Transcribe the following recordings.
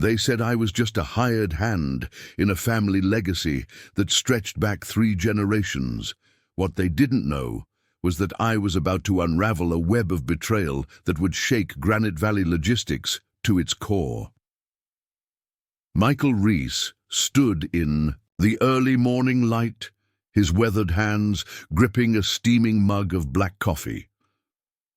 They said I was just a hired hand in a family legacy that stretched back 3 generations. What they didn't know was that I was about to unravel a web of betrayal that would shake Granite Valley logistics to its core. Michael Reese stood in the early morning light, his weathered hands gripping a steaming mug of black coffee.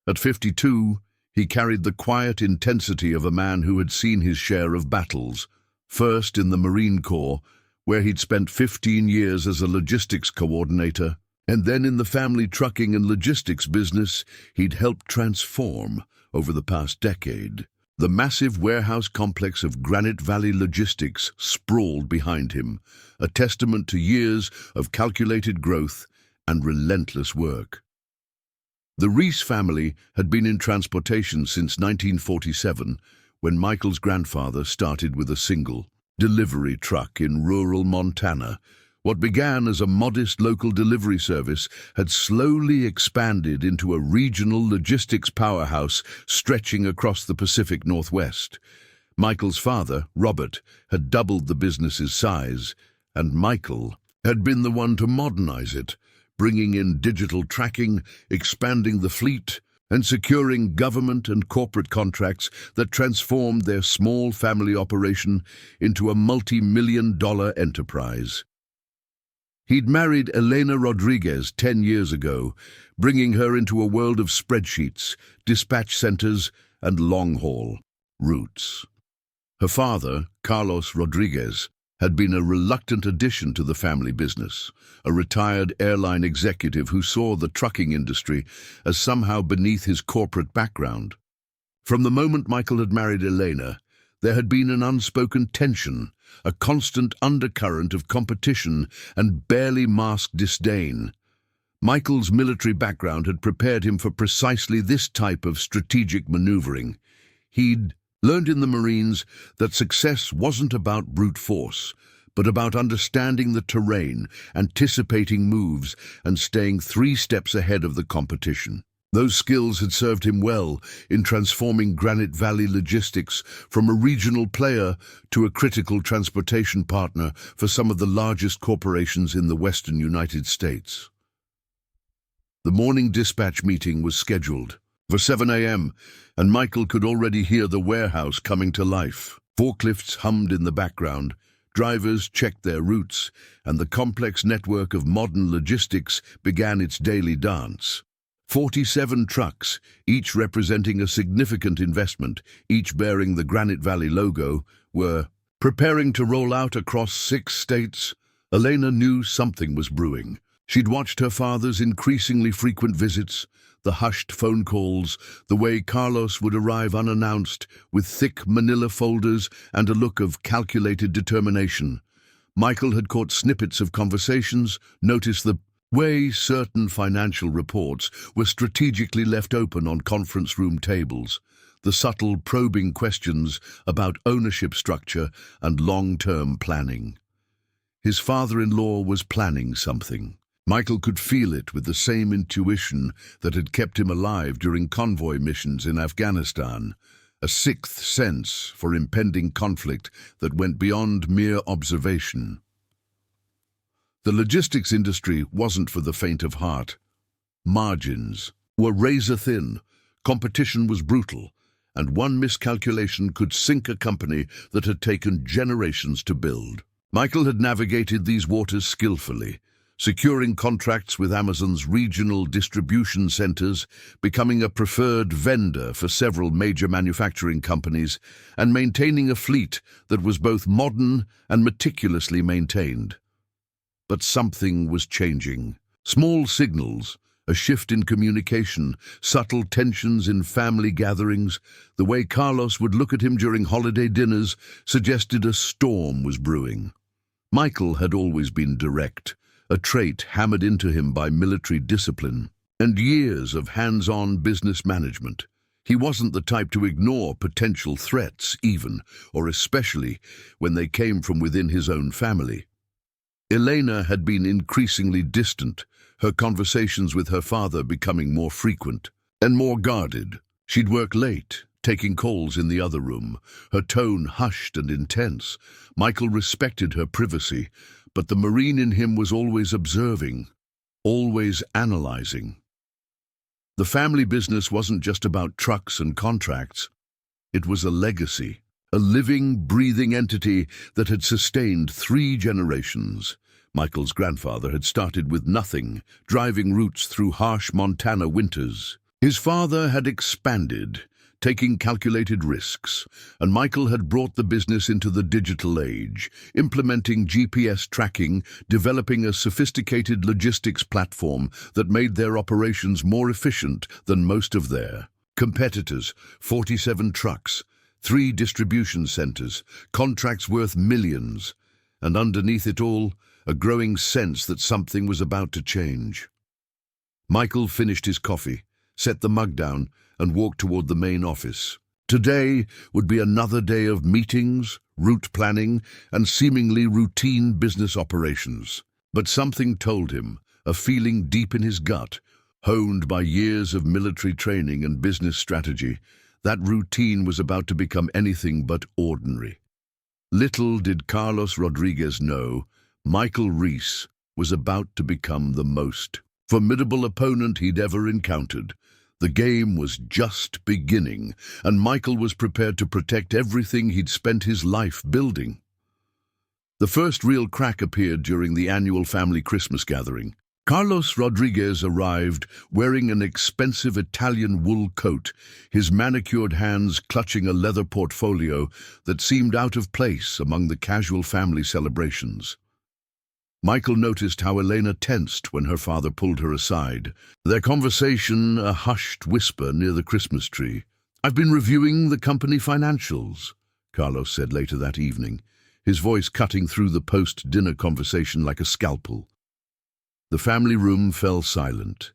At 52, he carried the quiet intensity of a man who had seen his share of battles, first in the Marine Corps, where he'd spent 15 years as a logistics coordinator, and then in the family trucking and logistics business he'd helped transform over the past decade. The massive warehouse complex of Granite Valley Logistics sprawled behind him, a testament to years of calculated growth and relentless work. The Reese family had been in transportation since 1947, when Michael's grandfather started with a single delivery truck in rural Montana. What began as a modest local delivery service had slowly expanded into a regional logistics powerhouse stretching across the Pacific Northwest. Michael's father, Robert, had doubled the business's size, and Michael had been the one to modernize it, bringing in digital tracking, expanding the fleet, and securing government and corporate contracts that transformed their small family operation into a multi-million-dollar enterprise. He'd married Elena Rodriguez 10 years ago, bringing her into a world of spreadsheets, dispatch centers, and long-haul routes. Her father, Carlos Rodriguez, had been a reluctant addition to the family business, a retired airline executive who saw the trucking industry as somehow beneath his corporate background. From the moment Michael had married Elena, there had been an unspoken tension, a constant undercurrent of competition and barely masked disdain. Michael's military background had prepared him for precisely this type of strategic maneuvering. He'd learned in the Marines that success wasn't about brute force, but about understanding the terrain, anticipating moves, and staying 3 steps ahead of the competition. Those skills had served him well in transforming Granite Valley Logistics from a regional player to a critical transportation partner for some of the largest corporations in the western United States. The morning dispatch meeting was scheduled for 7 a.m., and Michael could already hear the warehouse coming to life. Forklifts hummed in the background, drivers checked their routes, and the complex network of modern logistics began its daily dance. 47 trucks, each representing a significant investment, each bearing the Granite Valley logo, were preparing to roll out across 6 states. Elena knew something was brewing. She'd watched her father's increasingly frequent visits, the hushed phone calls, the way Carlos would arrive unannounced with thick manila folders and a look of calculated determination. Michael had caught snippets of conversations, noticed the way certain financial reports were strategically left open on conference room tables, the subtle probing questions about ownership structure and long-term planning. His father-in-law was planning something. Michael could feel it with the same intuition that had kept him alive during convoy missions in Afghanistan, a 6th sense for impending conflict that went beyond mere observation. The logistics industry wasn't for the faint of heart. Margins were razor-thin, competition was brutal, and one miscalculation could sink a company that had taken generations to build. Michael had navigated these waters skillfully, securing contracts with Amazon's regional distribution centers, becoming a preferred vendor for several major manufacturing companies, and maintaining a fleet that was both modern and meticulously maintained. But something was changing. Small signals, a shift in communication, subtle tensions in family gatherings, the way Carlos would look at him during holiday dinners suggested a storm was brewing. Michael had always been direct, a trait hammered into him by military discipline and years of hands-on business management. He wasn't the type to ignore potential threats, even, or especially, when they came from within his own family. Elena had been increasingly distant, her conversations with her father becoming more frequent and more guarded. She'd work late, taking calls in the other room, her tone hushed and intense. Michael respected her privacy, but the Marine in him was always observing, always analyzing. The family business wasn't just about trucks and contracts. It was a legacy, a living, breathing entity that had sustained 3 generations. Michael's grandfather had started with nothing, driving routes through harsh Montana winters. His father had expanded, taking calculated risks, and Michael had brought the business into the digital age, implementing GPS tracking, developing a sophisticated logistics platform that made their operations more efficient than most of their competitors. 47 trucks, 3 distribution centers, contracts worth millions, and underneath it all, a growing sense that something was about to change. Michael finished his coffee, set the mug down, and walked toward the main office. Today would be another day of meetings, route planning, and seemingly routine business operations. But something told him, a feeling deep in his gut, honed by years of military training and business strategy, that routine was about to become anything but ordinary. Little did Carlos Rodriguez know, Michael Reese was about to become the most formidable opponent he'd ever encountered. The game was just beginning, and Michael was prepared to protect everything he'd spent his life building. The first real crack appeared during the annual family Christmas gathering. Carlos Rodriguez arrived wearing an expensive Italian wool coat, his manicured hands clutching a leather portfolio that seemed out of place among the casual family celebrations. Michael noticed how Elena tensed when her father pulled her aside, their conversation a hushed whisper near the Christmas tree. "I've been reviewing the company financials," Carlos said later that evening, his voice cutting through the post-dinner conversation like a scalpel. The family room fell silent.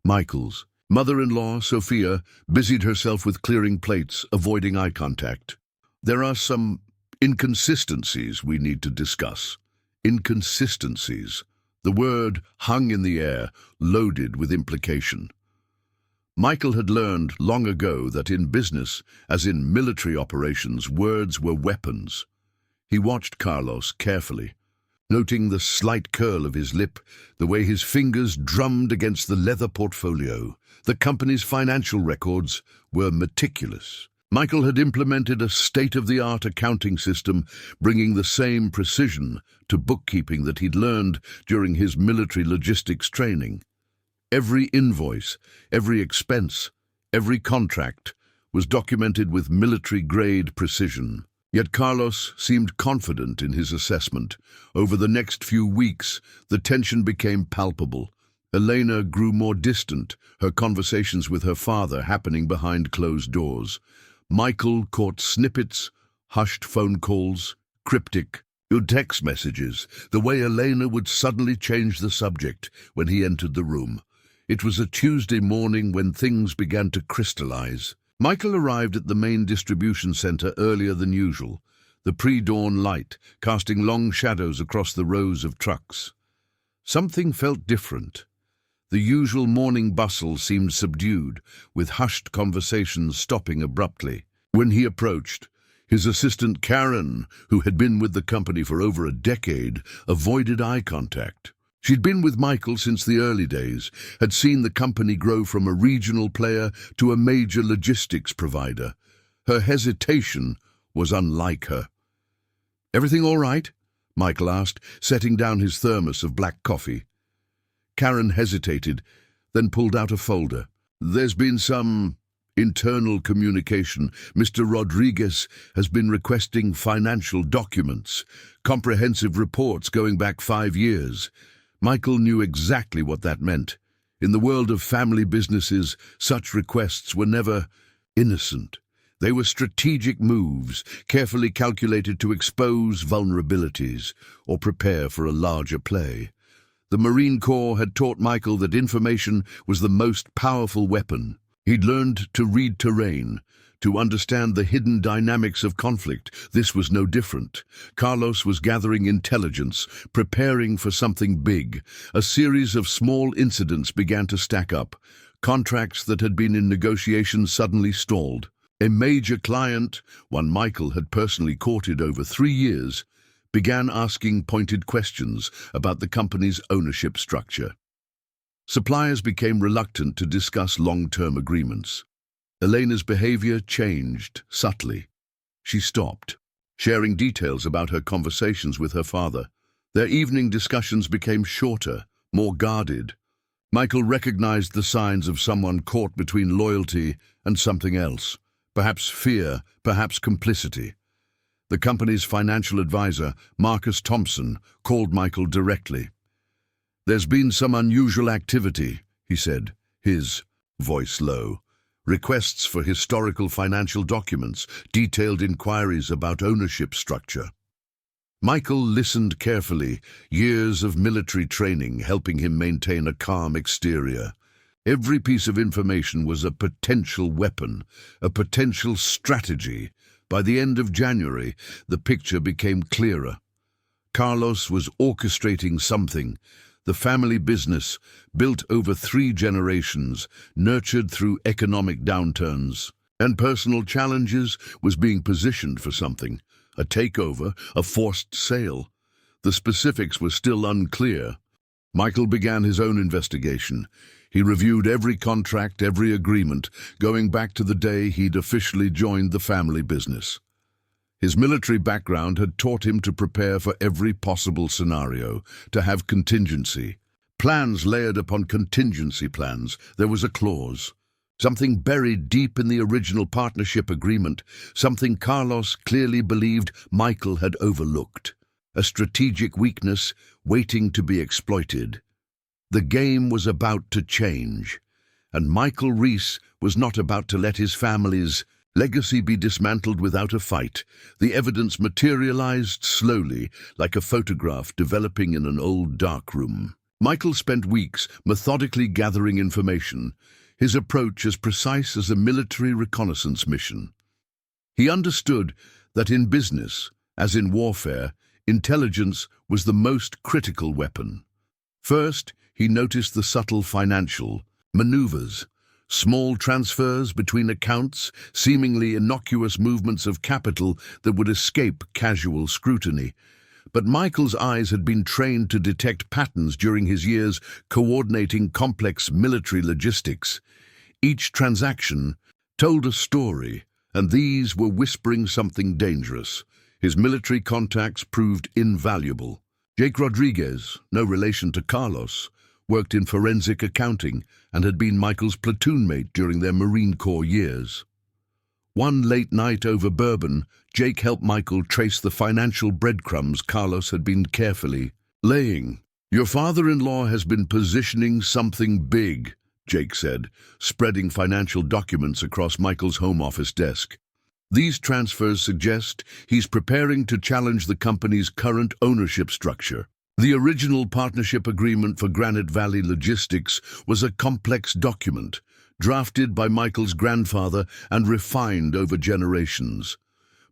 Michael's mother-in-law, Sophia, busied herself with clearing plates, avoiding eye contact. "There are some inconsistencies we need to discuss." Inconsistencies. The word hung in the air, loaded with implication. Michael had learned long ago that in business, as in military operations, words were weapons. He watched Carlos carefully, noting the slight curl of his lip, the way his fingers drummed against the leather portfolio. The company's financial records were meticulous. Michael had implemented a state-of-the-art accounting system, bringing the same precision to bookkeeping that he'd learned during his military logistics training. Every invoice, every expense, every contract was documented with military-grade precision. Yet Carlos seemed confident in his assessment. Over the next few weeks, the tension became palpable. Elena grew more distant, her conversations with her father happening behind closed doors. Michael caught snippets, hushed phone calls, cryptic text messages, the way Elena would suddenly change the subject when he entered the room. It was a Tuesday morning when things began to crystallize. Michael arrived at the main distribution center earlier than usual, the pre-dawn light casting long shadows across the rows of trucks. Something felt different. The usual morning bustle seemed subdued, with hushed conversations stopping abruptly. When he approached, his assistant Karen, who had been with the company for over a decade, avoided eye contact. She'd been with Michael since the early days, had seen the company grow from a regional player to a major logistics provider. Her hesitation was unlike her. "Everything all right?" Michael asked, setting down his thermos of black coffee. Karen hesitated, then pulled out a folder. "There's been some internal communication. Mr. Rodriguez has been requesting financial documents, comprehensive reports going back 5 years. Michael knew exactly what that meant. In the world of family businesses, such requests were never innocent. They were strategic moves, carefully calculated to expose vulnerabilities or prepare for a larger play. The Marine Corps had taught Michael that information was the most powerful weapon. He'd learned to read terrain, to understand the hidden dynamics of conflict. This was no different. Carlos was gathering intelligence, preparing for something big. A series of small incidents began to stack up. Contracts that had been in negotiation suddenly stalled. A major client, one Michael had personally courted over 3 years, began asking pointed questions about the company's ownership structure. Suppliers became reluctant to discuss long-term agreements. Elena's behavior changed subtly. She stopped, sharing details about her conversations with her father. Their evening discussions became shorter, more guarded. Michael recognized the signs of someone caught between loyalty and something else, perhaps fear, perhaps complicity. The company's financial advisor, Marcus Thompson, called Michael directly. "There's been some unusual activity," he said, his voice low. "Requests for historical financial documents, detailed inquiries about ownership structure." Michael listened carefully, years of military training helping him maintain a calm exterior. Every piece of information was a potential weapon, a potential strategy. By the end of January, the picture became clearer. Carlos was orchestrating something. The family business, built over 3 generations, nurtured through economic downturns and personal challenges, was being positioned for something. A takeover, a forced sale. The specifics were still unclear. Michael began his own investigation. He reviewed every contract, every agreement, going back to the day he'd officially joined the family business. His military background had taught him to prepare for every possible scenario, to have contingency. Plans layered upon contingency plans. There was a clause. Something buried deep in the original partnership agreement, something Carlos clearly believed Michael had overlooked. A strategic weakness waiting to be exploited. The game was about to change, and Michael Reese was not about to let his family's legacy be dismantled without a fight. The evidence materialized slowly, like a photograph developing in an old dark room. Michael spent weeks methodically gathering information, his approach as precise as a military reconnaissance mission. He understood that in business, as in warfare, intelligence was the most critical weapon. First, he noticed the subtle financial maneuvers, small transfers between accounts, seemingly innocuous movements of capital that would escape casual scrutiny. But Michael's eyes had been trained to detect patterns during his years coordinating complex military logistics. Each transaction told a story, and these were whispering something dangerous. His military contacts proved invaluable. Jake Rodriguez, no relation to Carlos, worked in forensic accounting and had been Michael's platoon mate during their Marine Corps years. One late night over bourbon, Jake helped Michael trace the financial breadcrumbs Carlos had been carefully laying. "Your father-in-law has been positioning something big," Jake said, spreading financial documents across Michael's home office desk. "These transfers suggest he's preparing to challenge the company's current ownership structure. The original partnership agreement for Granite Valley Logistics was a complex document, drafted by Michael's grandfather and refined over generations.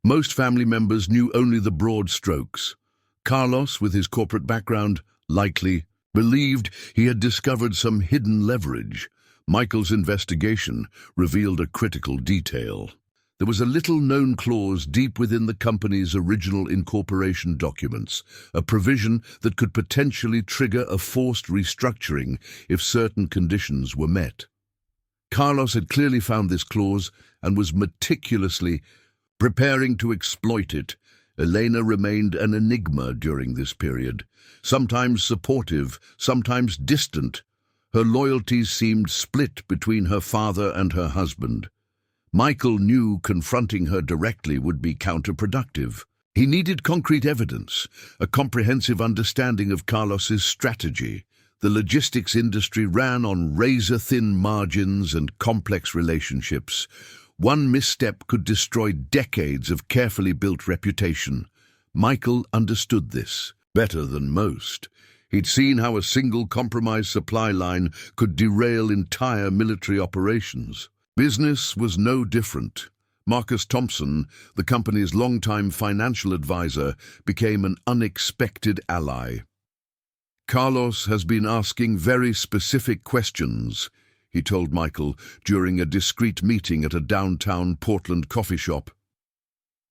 Most family members knew only the broad strokes. Carlos, with his corporate background, likely believed he had discovered some hidden leverage. Michael's investigation revealed a critical detail. There was a little-known clause deep within the company's original incorporation documents, a provision that could potentially trigger a forced restructuring if certain conditions were met. Carlos had clearly found this clause and was meticulously preparing to exploit it. Elena remained an enigma during this period, sometimes supportive, sometimes distant. Her loyalties seemed split between her father and her husband. Michael knew confronting her directly would be counterproductive. He needed concrete evidence, a comprehensive understanding of Carlos's strategy. The logistics industry ran on razor-thin margins and complex relationships. One misstep could destroy decades of carefully built reputation. Michael understood this better than most. He'd seen how a single compromised supply line could derail entire military operations. Business was no different. Marcus Thompson, the company's longtime financial advisor, became an unexpected ally. "Carlos has been asking very specific questions," he told Michael during a discreet meeting at a downtown Portland coffee shop.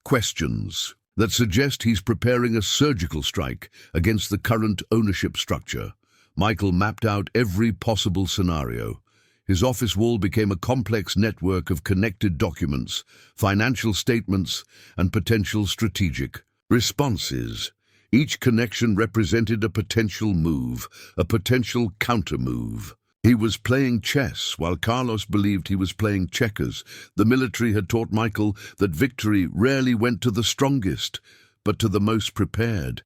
Questions that suggest he's preparing a surgical strike against the current ownership structure. Michael mapped out every possible scenario. His office wall became a complex network of connected documents, financial statements, and potential strategic responses. Each connection represented a potential move, a potential counter-move. He was playing chess, while Carlos believed he was playing checkers. The military had taught Michael that victory rarely went to the strongest, but to the most prepared.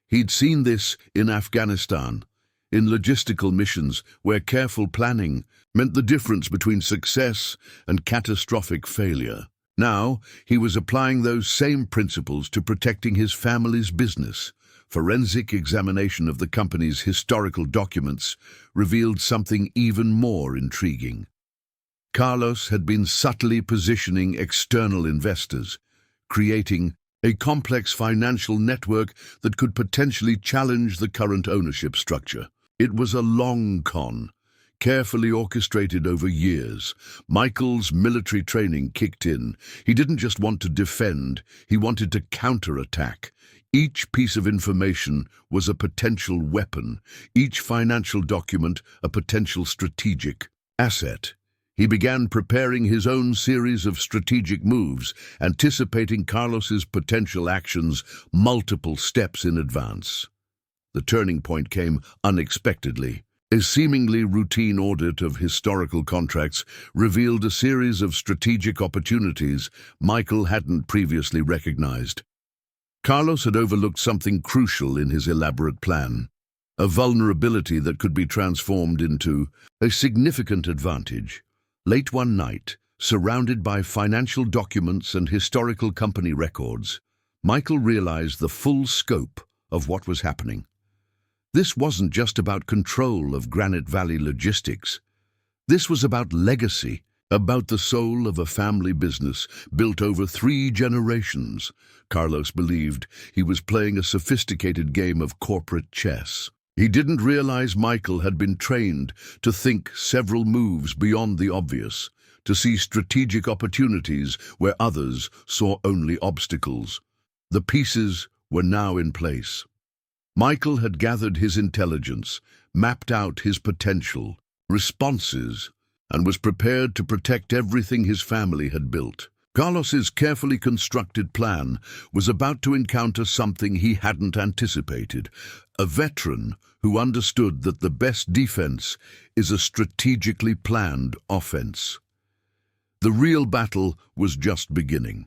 He'd seen this in Afghanistan, in logistical missions where careful planning meant the difference between success and catastrophic failure. Now, he was applying those same principles to protecting his family's business. Forensic examination of the company's historical documents revealed something even more intriguing. Carlos had been subtly positioning external investors, creating a complex financial network that could potentially challenge the current ownership structure. It was a long con, carefully orchestrated over years. Michael's military training kicked in. He didn't just want to defend, he wanted to counterattack. Each piece of information was a potential weapon, each financial document a potential strategic asset. He began preparing his own series of strategic moves, anticipating Carlos's potential actions multiple steps in advance. The turning point came unexpectedly. A seemingly routine audit of historical contracts revealed a series of strategic opportunities Michael hadn't previously recognized. Carlos had overlooked something crucial in his elaborate plan, a vulnerability that could be transformed into a significant advantage. Late one night, surrounded by financial documents and historical company records, Michael realized the full scope of what was happening. This wasn't just about control of Granite Valley logistics. This was about legacy, about the soul of a family business built over 3 generations. Carlos believed he was playing a sophisticated game of corporate chess. He didn't realize Michael had been trained to think several moves beyond the obvious, to see strategic opportunities where others saw only obstacles. The pieces were now in place. Michael had gathered his intelligence, mapped out his potential responses, and was prepared to protect everything his family had built. Carlos's carefully constructed plan was about to encounter something he hadn't anticipated, a veteran who understood that the best defense is a strategically planned offense. The real battle was just beginning.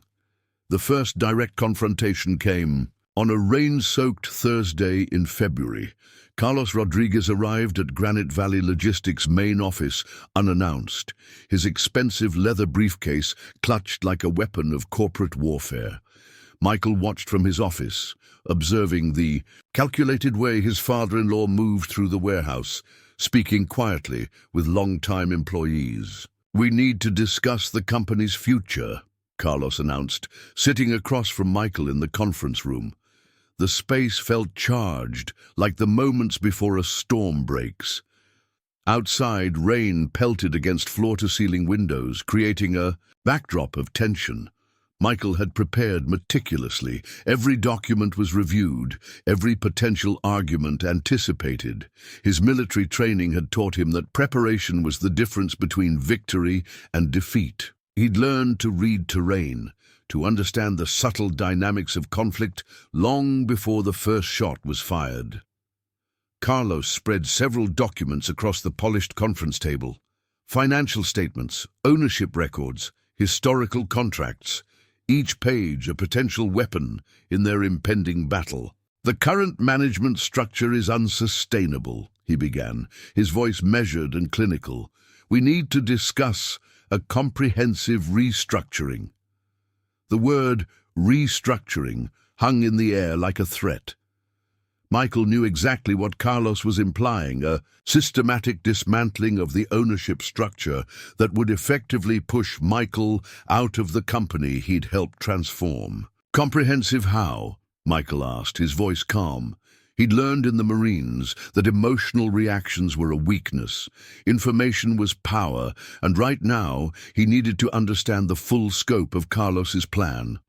The first direct confrontation came on a rain-soaked Thursday in February. Carlos Rodriguez arrived at Granite Valley Logistics' main office unannounced, his expensive leather briefcase clutched like a weapon of corporate warfare. Michael watched from his office, observing the calculated way his father-in-law moved through the warehouse, speaking quietly with long-time employees. "We need to discuss the company's future," Carlos announced, sitting across from Michael in the conference room. The space felt charged, like the moments before a storm breaks. Outside, rain pelted against floor-to-ceiling windows, creating a backdrop of tension. Michael had prepared meticulously. Every document was reviewed, every potential argument anticipated. His military training had taught him that preparation was the difference between victory and defeat. He'd learned to read terrain, to understand the subtle dynamics of conflict long before the first shot was fired. Carlos spread several documents across the polished conference table. Financial statements, ownership records, historical contracts, each page a potential weapon in their impending battle. "The current management structure is unsustainable," he began, his voice measured and clinical. "We need to discuss a comprehensive restructuring." The word restructuring hung in the air like a threat. Michael knew exactly what Carlos was implying, a systematic dismantling of the ownership structure that would effectively push Michael out of the company he'd helped transform. "Comprehensive how?" Michael asked, his voice calm. He'd learned in the Marines that emotional reactions were a weakness. Information was power, and right now he needed to understand the full scope of Carlos's plan.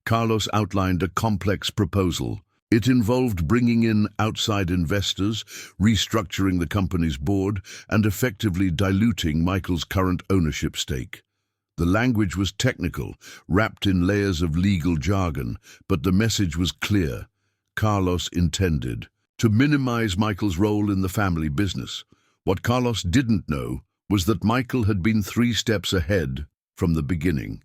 Carlos outlined a complex proposal. It involved bringing in outside investors, restructuring the company's board, and effectively diluting Michael's current ownership stake. The language was technical, wrapped in layers of legal jargon, but the message was clear. Carlos intended to minimize Michael's role in the family business. What Carlos didn't know was that Michael had been 3 steps ahead from the beginning.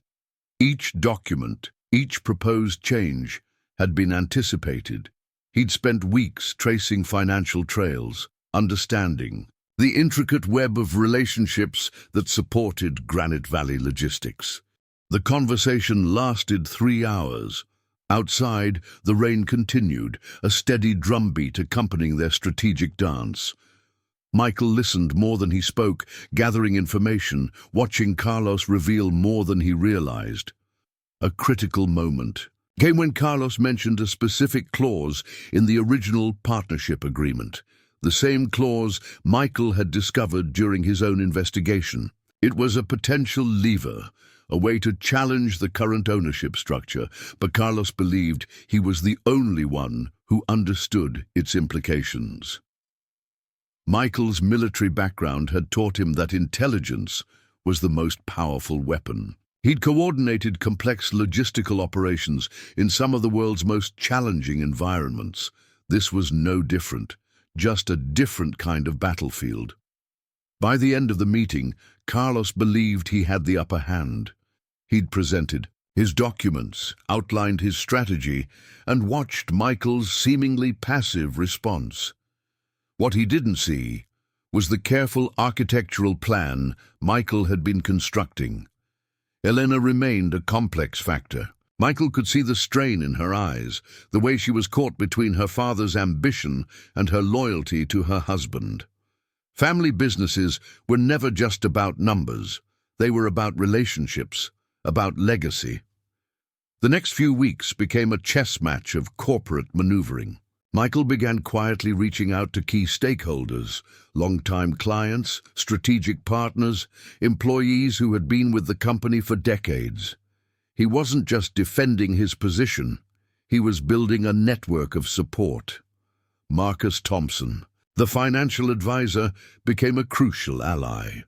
Each document, each proposed change, had been anticipated. He'd spent weeks tracing financial trails, understanding the intricate web of relationships that supported Granite Valley Logistics. The conversation lasted 3 hours. Outside, the rain continued, a steady drumbeat accompanying their strategic dance. Michael listened more than he spoke, gathering information, watching Carlos reveal more than he realized. A critical moment came when Carlos mentioned a specific clause in the original partnership agreement, the same clause Michael had discovered during his own investigation. It was a potential lever, a way to challenge the current ownership structure, but Carlos believed he was the only one who understood its implications. Michael's military background had taught him that intelligence was the most powerful weapon. He'd coordinated complex logistical operations in some of the world's most challenging environments. This was no different, just a different kind of battlefield. By the end of the meeting, Carlos believed he had the upper hand. He'd presented his documents, outlined his strategy, and watched Michael's seemingly passive response. What he didn't see was the careful architectural plan Michael had been constructing. Elena remained a complex factor. Michael could see the strain in her eyes, the way she was caught between her father's ambition and her loyalty to her husband. Family businesses were never just about numbers. They were about relationships, about legacy. The next few weeks became a chess match of corporate maneuvering. Michael began quietly reaching out to key stakeholders, longtime clients, strategic partners, employees who had been with the company for decades. He wasn't just defending his position, he was building a network of support. Marcus Thompson, the financial advisor, became a crucial ally.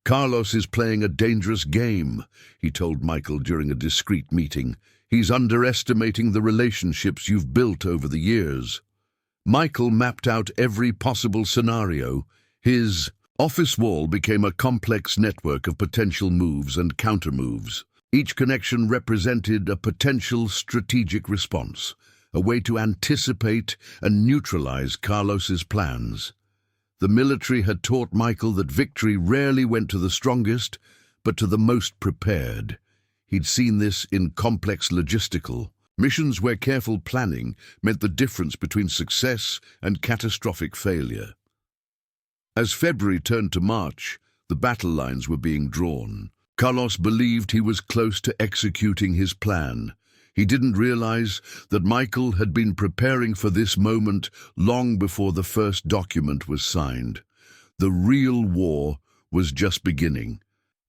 "Carlos is playing a dangerous game," he told Michael during a discreet meeting. "He's underestimating the relationships you've built over the years." Michael mapped out every possible scenario. His office wall became a complex network of potential moves and countermoves. Each connection represented a potential strategic response, a way to anticipate and neutralize Carlos's plans. The military had taught Michael that victory rarely went to the strongest, but to the most prepared. He'd seen this in complex logistical missions where careful planning meant the difference between success and catastrophic failure. As February turned to March, the battle lines were being drawn. Carlos believed he was close to executing his plan. He didn't realize that Michael had been preparing for this moment long before the first document was signed. The real war was just beginning,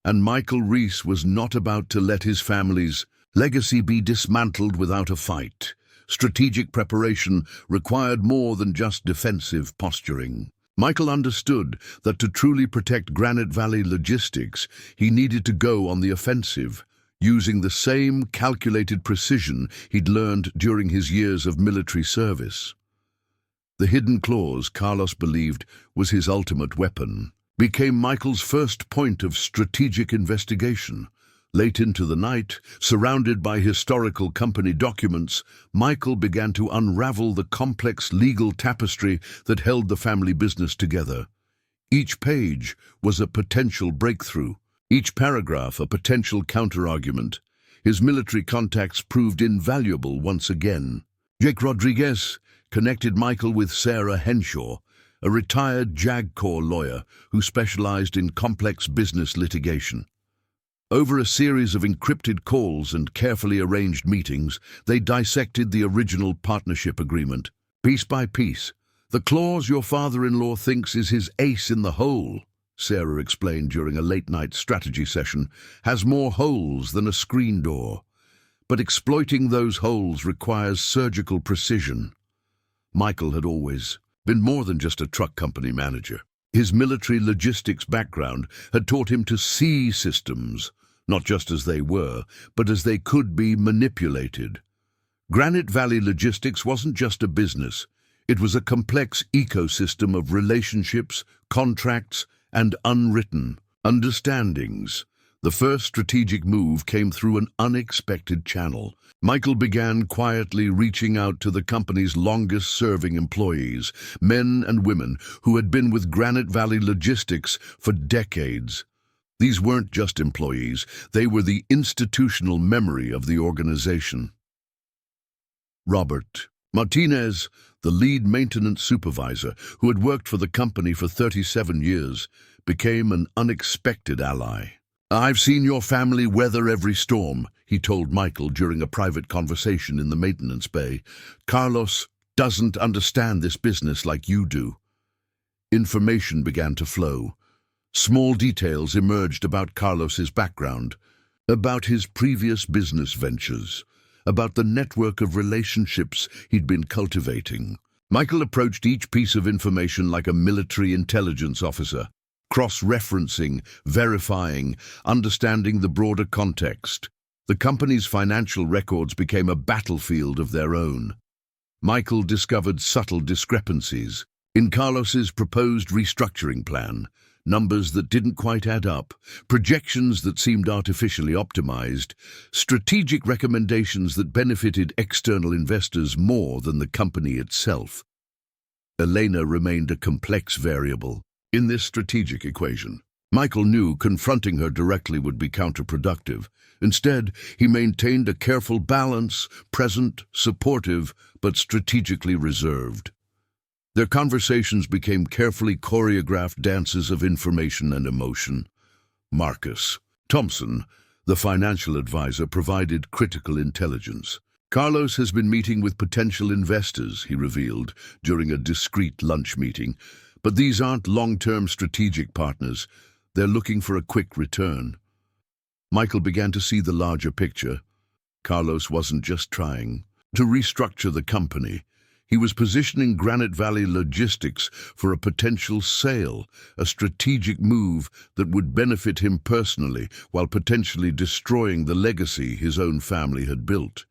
and Michael Reese was not about to let his family's legacy be dismantled without a fight. Strategic preparation required more than just defensive posturing. Michael understood that to truly protect Granite Valley Logistics, he needed to go on the offensive, using the same calculated precision he'd learned during his years of military service. The hidden clause, Carlos believed, was his ultimate weapon, became Michael's first point of strategic investigation. Late into the night, surrounded by historical company documents, Michael began to unravel the complex legal tapestry that held the family business together. Each page was a potential breakthrough, each paragraph a potential counterargument. His military contacts proved invaluable once again. Jake Rodriguez connected Michael with Sarah Henshaw, a retired JAG Corps lawyer who specialized in complex business litigation. Over a series of encrypted calls and carefully arranged meetings, they dissected the original partnership agreement. piece by piece. The clause your father-in-law thinks is his ace in the hole, Sarah explained during a late-night strategy session, has more holes than a screen door. But exploiting those holes requires surgical precision. Michael had always been more than just a truck company manager. His military logistics background had taught him to see systems, not just as they were, but as they could be manipulated. Granite Valley Logistics wasn't just a business. It was a complex ecosystem of relationships, contracts, and unwritten understandings. The first strategic move came through an unexpected channel. Michael began quietly reaching out to the company's longest-serving employees, men and women who had been with Granite Valley Logistics for decades. These weren't just employees, they were the institutional memory of the organization. Robert Martinez, the lead maintenance supervisor who had worked for the company for 37 years, became an unexpected ally. "I've seen your family weather every storm," he told Michael during a private conversation in the maintenance bay. "Carlos doesn't understand this business like you do." Information began to flow. Small details emerged about Carlos's background, about his previous business ventures, about the network of relationships he'd been cultivating. Michael approached each piece of information like a military intelligence officer, cross-referencing, verifying, understanding the broader context. The company's financial records became a battlefield of their own. Michael discovered subtle discrepancies in Carlos's proposed restructuring plan, numbers that didn't quite add up, projections that seemed artificially optimized, strategic recommendations that benefited external investors more than the company itself. Elena remained a complex variable in this strategic equation. Michael knew confronting her directly would be counterproductive. Instead, he maintained a careful balance, present, supportive, but strategically reserved. Their conversations became carefully choreographed dances of information and emotion. Marcus Thompson, the financial advisor, provided critical intelligence. "Carlos has been meeting with potential investors," he revealed during a discreet lunch meeting. "But these aren't long-term strategic partners. They're looking for a quick return." Michael began to see the larger picture. Carlos wasn't just trying to restructure the company. He was positioning Granite Valley Logistics for a potential sale, a strategic move that would benefit him personally while potentially destroying the legacy his own family had built.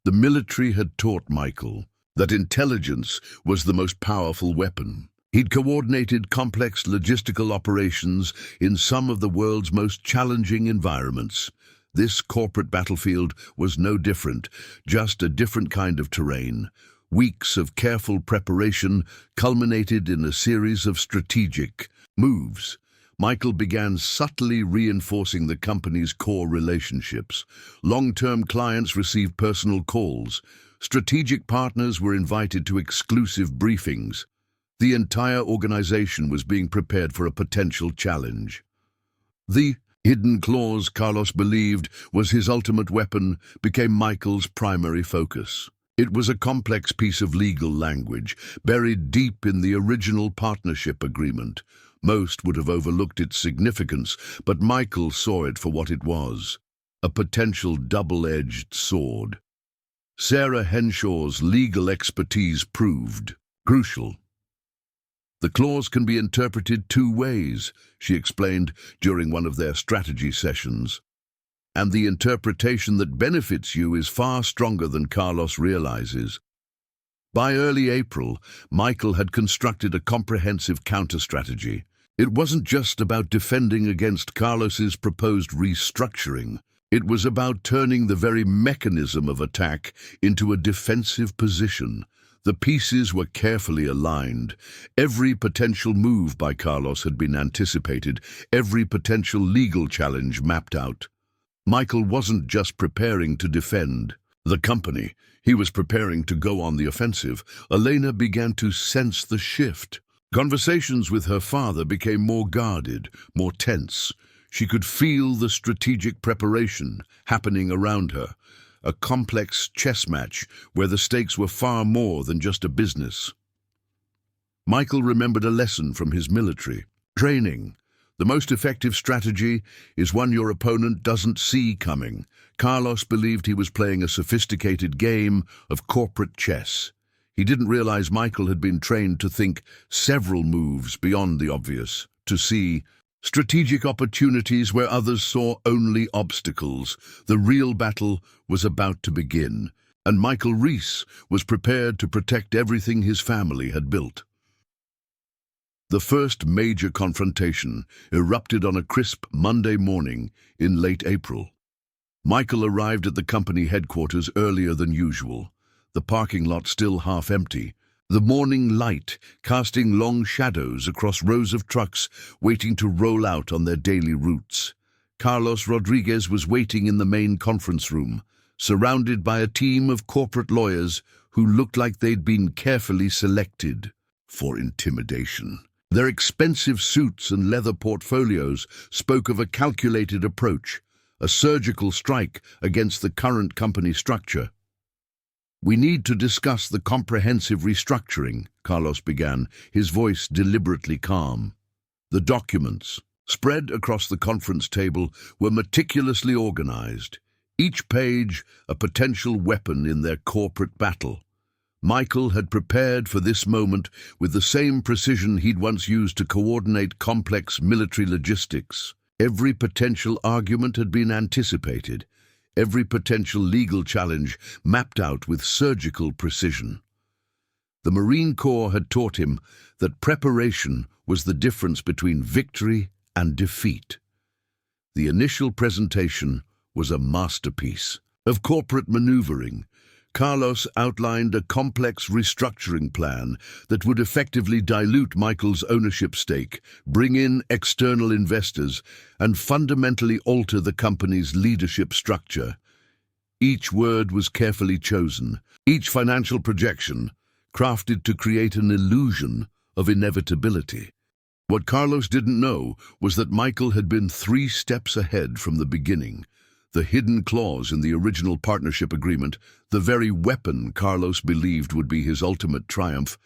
The military had taught Michael that intelligence was the most powerful weapon. He'd coordinated complex logistical operations in some of the world's most challenging environments. This corporate battlefield was no different, just a different kind of terrain. Weeks of careful preparation culminated in a series of strategic moves. Michael began subtly reinforcing the company's core relationships. Long-term clients received personal calls. Strategic partners were invited to exclusive briefings. The entire organization was being prepared for a potential challenge. The hidden clause Carlos believed was his ultimate weapon became Michael's primary focus. It was a complex piece of legal language, buried deep in the original partnership agreement. Most would have overlooked its significance, but Michael saw it for what it was, a potential double-edged sword. Sarah Henshaw's legal expertise proved crucial. "The clause can be interpreted two ways," she explained during one of their strategy sessions. "And the interpretation that benefits you is far stronger than Carlos realizes." By early April, Michael had constructed a comprehensive counter-strategy. It wasn't just about defending against Carlos's proposed restructuring. It was about turning the very mechanism of attack into a defensive position. The pieces were carefully aligned. Every potential move by Carlos had been anticipated, every potential legal challenge mapped out. Michael wasn't just preparing to defend the company. He was preparing to go on the offensive. Elena began to sense the shift. Conversations with her father became more guarded, more tense. She could feel the strategic preparation happening around her. a complex chess match where the stakes were far more than just a business. Michael remembered a lesson from his military training. The most effective strategy is one your opponent doesn't see coming. Carlos believed he was playing a sophisticated game of corporate chess. He didn't realize Michael had been trained to think several moves beyond the obvious, to see strategic opportunities where others saw only obstacles. The real battle was about to begin, and Michael Reese was prepared to protect everything his family had built. The first major confrontation erupted on a crisp Monday morning in late April. Michael arrived at the company headquarters earlier than usual, the parking lot still half empty, the morning light casting long shadows across rows of trucks waiting to roll out on their daily routes. Carlos Rodriguez was waiting in the main conference room, surrounded by a team of corporate lawyers who looked like they'd been carefully selected for intimidation. Their expensive suits and leather portfolios spoke of a calculated approach, a surgical strike against the current company structure. "We need to discuss the comprehensive restructuring," Carlos began, his voice deliberately calm. The documents, spread across the conference table, were meticulously organized, each page a potential weapon in their corporate battle. Michael had prepared for this moment with the same precision he'd once used to coordinate complex military logistics. Every potential argument had been anticipated, every potential legal challenge mapped out with surgical precision. The Marine Corps had taught him that preparation was the difference between victory and defeat. The initial presentation was a masterpiece of corporate maneuvering. Carlos outlined a complex restructuring plan that would effectively dilute Michael's ownership stake, bring in external investors, and fundamentally alter the company's leadership structure. Each word was carefully chosen, each financial projection crafted to create an illusion of inevitability. What Carlos didn't know was that Michael had been 3 steps ahead from the beginning. The hidden clause in the original partnership agreement, the very weapon Carlos believed would be his ultimate triumph,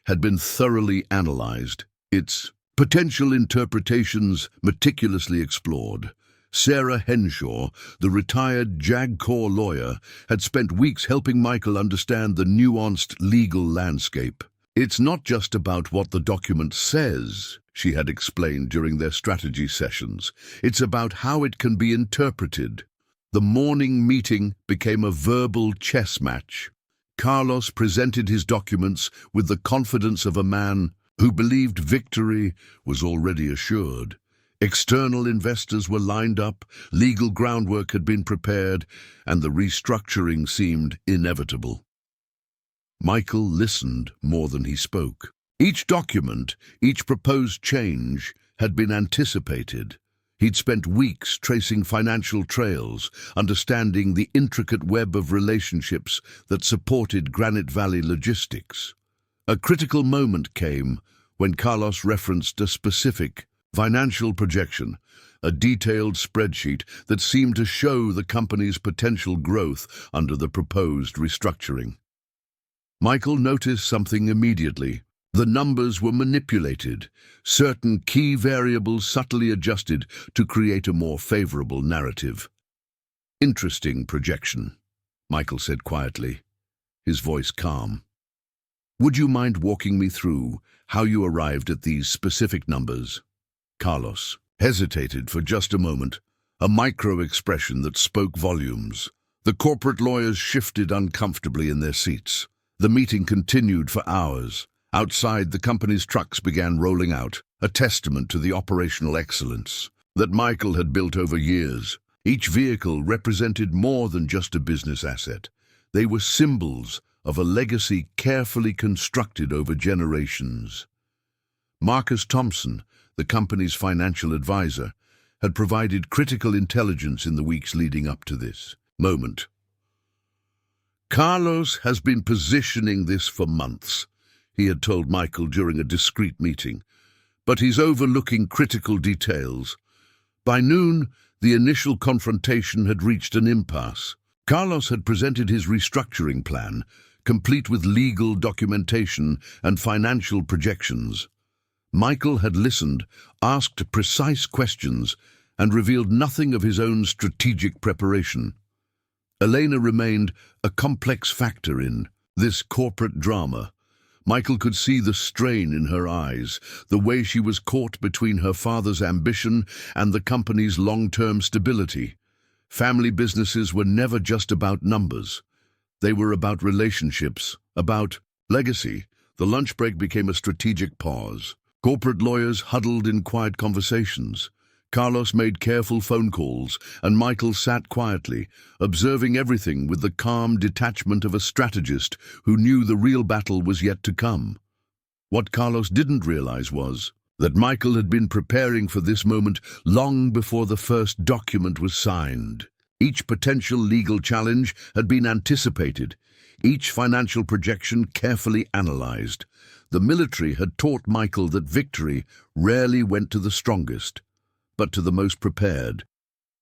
had been thoroughly analyzed, its potential interpretations meticulously explored. Sarah Henshaw, the retired JAG Corps lawyer, had spent weeks helping Michael understand the nuanced legal landscape. "It's not just about what the document says," she had explained during their strategy sessions. "It's about how it can be interpreted." The morning meeting became a verbal chess match. Carlos presented his documents with the confidence of a man who believed victory was already assured. External investors were lined up, legal groundwork had been prepared, and the restructuring seemed inevitable. Michael listened more than he spoke. Each document, each proposed change, had been anticipated. He'd spent weeks tracing financial trails, understanding the intricate web of relationships that supported Granite Valley logistics. A critical moment came when Carlos referenced a specific financial projection, a detailed spreadsheet that seemed to show the company's potential growth under the proposed restructuring. Michael noticed something immediately. The numbers were manipulated, certain key variables subtly adjusted to create a more favorable narrative. "Interesting projection," Michael said quietly, his voice calm. "Would you mind walking me through how you arrived at these specific numbers?" Carlos hesitated for just a moment, a micro-expression that spoke volumes. The corporate lawyers shifted uncomfortably in their seats. The meeting continued for hours. Outside, the company's trucks began rolling out, a testament to the operational excellence that Michael had built over years. Each vehicle represented more than just a business asset. They were symbols of a legacy carefully constructed over generations. Marcus Thompson, the company's financial advisor, had provided critical intelligence in the weeks leading up to this moment. "Carlos has been positioning this for months," he had told Michael during a discreet meeting, "but he's overlooking critical details." By noon, the initial confrontation had reached an impasse. Carlos had presented his restructuring plan, complete with legal documentation and financial projections. Michael had listened, asked precise questions, and revealed nothing of his own strategic preparation. Elena remained a complex factor in this corporate drama. Michael could see the strain in her eyes, the way she was caught between her father's ambition and the company's long-term stability. Family businesses were never just about numbers. They were about relationships, about legacy. The lunch break became a strategic pause. Corporate lawyers huddled in quiet conversations. Carlos made careful phone calls, and Michael sat quietly, observing everything with the calm detachment of a strategist who knew the real battle was yet to come. What Carlos didn't realize was that Michael had been preparing for this moment long before the first document was signed. Each potential legal challenge had been anticipated, each financial projection carefully analyzed. The military had taught Michael that victory rarely went to the strongest, but to the most prepared.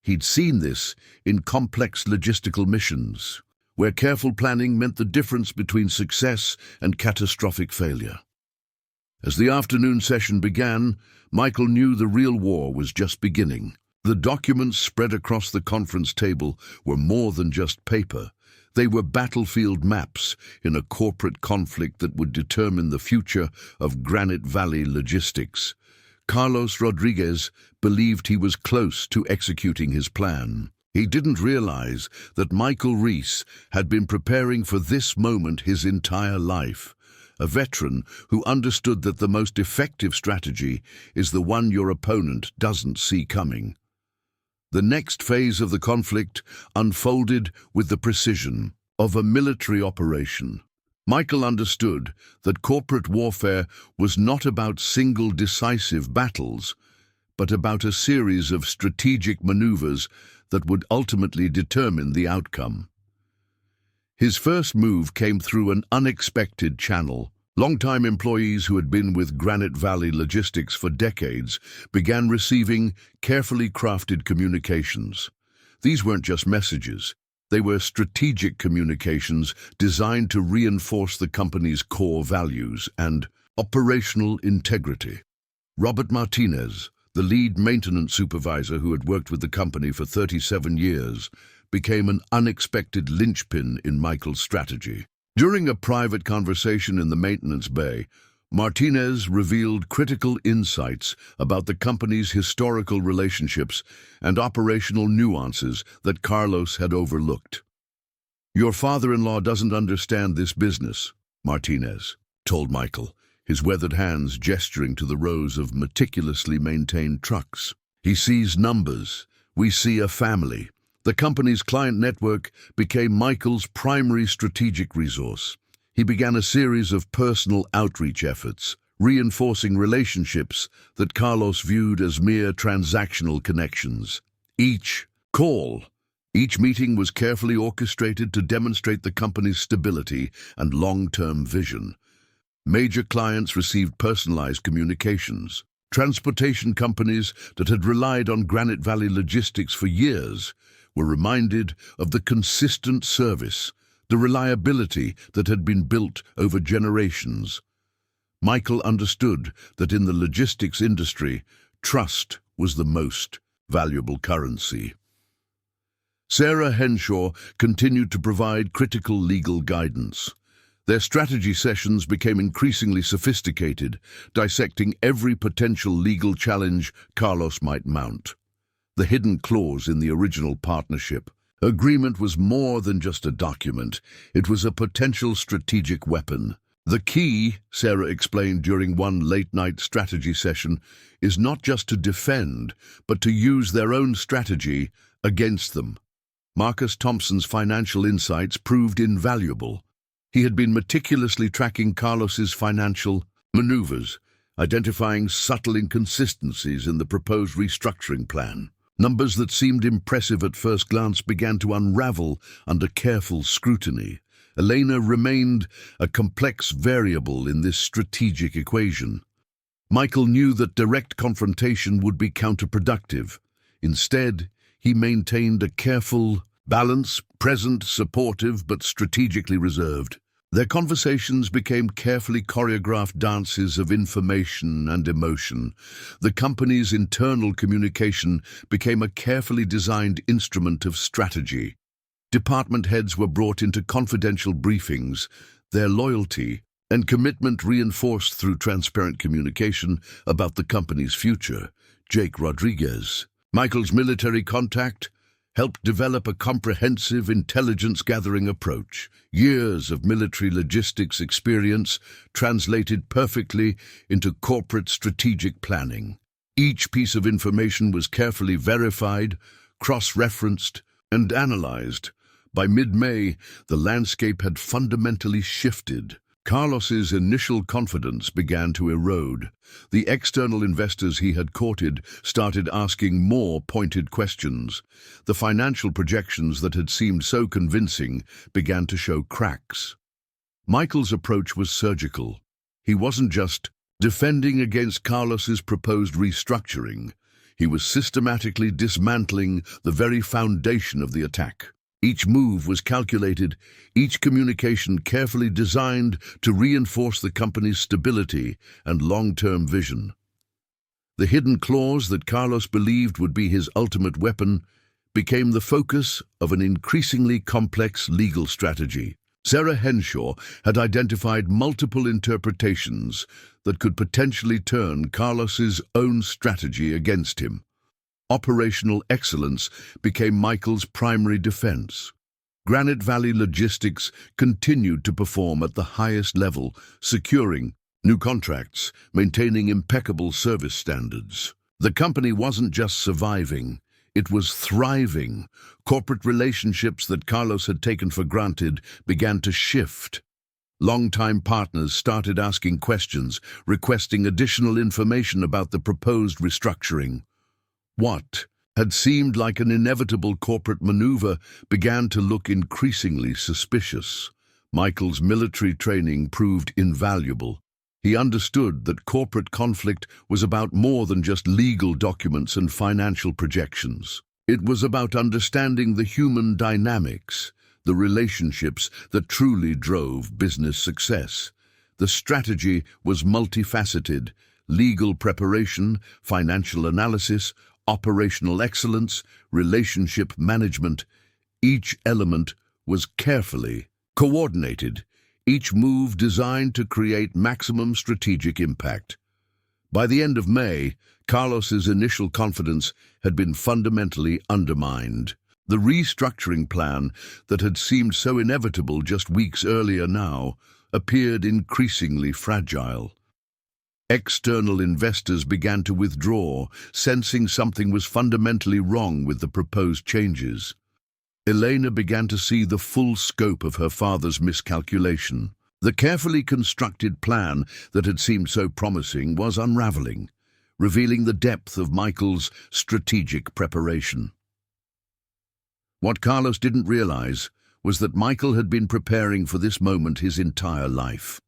He'd seen this in complex logistical missions, where careful planning meant the difference between success and catastrophic failure. As the afternoon session began, Michael knew the real war was just beginning. The documents spread across the conference table were more than just paper. They were battlefield maps in a corporate conflict that would determine the future of Granite Valley logistics. Carlos Rodriguez believed he was close to executing his plan. He didn't realize that Michael Reese had been preparing for this moment his entire life. A veteran who understood that the most effective strategy is the one your opponent doesn't see coming. The next phase of the conflict unfolded with the precision of a military operation. Michael understood that corporate warfare was not about single decisive battles, but about a series of strategic maneuvers that would ultimately determine the outcome. His first move came through an unexpected channel. Longtime employees who had been with Granite Valley Logistics for decades began receiving carefully crafted communications. These weren't just messages. They were strategic communications designed to reinforce the company's core values and operational integrity. Robert Martinez, the lead maintenance supervisor who had worked with the company for 37 years, became an unexpected linchpin in Michael's strategy. During a private conversation in the maintenance bay, Martinez revealed critical insights about the company's historical relationships and operational nuances that Carlos had overlooked. "Your father-in-law doesn't understand this business," Martinez told Michael, his weathered hands gesturing to the rows of meticulously maintained trucks. "He sees numbers. We see a family." The company's client network became Michael's primary strategic resource. He began a series of personal outreach efforts, reinforcing relationships that Carlos viewed as mere transactional connections. Each meeting was carefully orchestrated to demonstrate the company's stability and long-term vision. Major clients received personalized communications. Transportation companies that had relied on Granite Valley Logistics for years were reminded of the consistent service, the reliability that had been built over generations. Michael understood that in the logistics industry, trust was the most valuable currency. Sarah Henshaw continued to provide critical legal guidance. Their strategy sessions became increasingly sophisticated, dissecting every potential legal challenge Carlos might mount. The hidden clause in the original partnership agreement was more than just a document. It was a potential strategic weapon. "The key," Sarah explained during one late-night strategy session, "is not just to defend, but to use their own strategy against them." Marcus Thompson's financial insights proved invaluable. He had been meticulously tracking Carlos's financial maneuvers, identifying subtle inconsistencies in the proposed restructuring plan. Numbers that seemed impressive at first glance began to unravel under careful scrutiny. Elena remained a complex variable in this strategic equation. Michael knew that direct confrontation would be counterproductive. Instead, he maintained a careful Balance, present, supportive, but strategically reserved. Their conversations became carefully choreographed dances of information and emotion. The company's internal communication became a carefully designed instrument of strategy. Department heads were brought into confidential briefings, their loyalty and commitment reinforced through transparent communication about the company's future. Jake Rodriguez, Michael's military contact, helped develop a comprehensive intelligence-gathering approach. Years of military logistics experience translated perfectly into corporate strategic planning. Each piece of information was carefully verified, cross-referenced, and analyzed. By mid-May, the landscape had fundamentally shifted. Carlos's initial confidence began to erode. The external investors he had courted started asking more pointed questions. The financial projections that had seemed so convincing began to show cracks. Michael's approach was surgical. He wasn't just defending against Carlos's proposed restructuring. He was systematically dismantling the very foundation of the attack. Each move was calculated, each communication carefully designed to reinforce the company's stability and long-term vision. The hidden clause that Carlos believed would be his ultimate weapon became the focus of an increasingly complex legal strategy. Sarah Henshaw had identified multiple interpretations that could potentially turn Carlos's own strategy against him. Operational excellence became Michael's primary defense. Granite Valley Logistics continued to perform at the highest level, securing new contracts, maintaining impeccable service standards. The company wasn't just surviving, it was thriving. Corporate relationships that Carlos had taken for granted began to shift. Longtime partners started asking questions, requesting additional information about the proposed restructuring. What had seemed like an inevitable corporate maneuver began to look increasingly suspicious. Michael's military training proved invaluable. He understood that corporate conflict was about more than just legal documents and financial projections. It was about understanding the human dynamics, the relationships that truly drove business success. The strategy was multifaceted: legal preparation, financial analysis, operational excellence, relationship management. Each element was carefully coordinated, each move designed to create maximum strategic impact. By the end of May, Carlos's initial confidence had been fundamentally undermined. The restructuring plan that had seemed so inevitable just weeks earlier now appeared increasingly fragile. External investors began to withdraw, sensing something was fundamentally wrong with the proposed changes. Elena began to see the full scope of her father's miscalculation. The carefully constructed plan that had seemed so promising was unraveling, revealing the depth of Michael's strategic preparation. What Carlos didn't realize was that Michael had been preparing for this moment his entire life.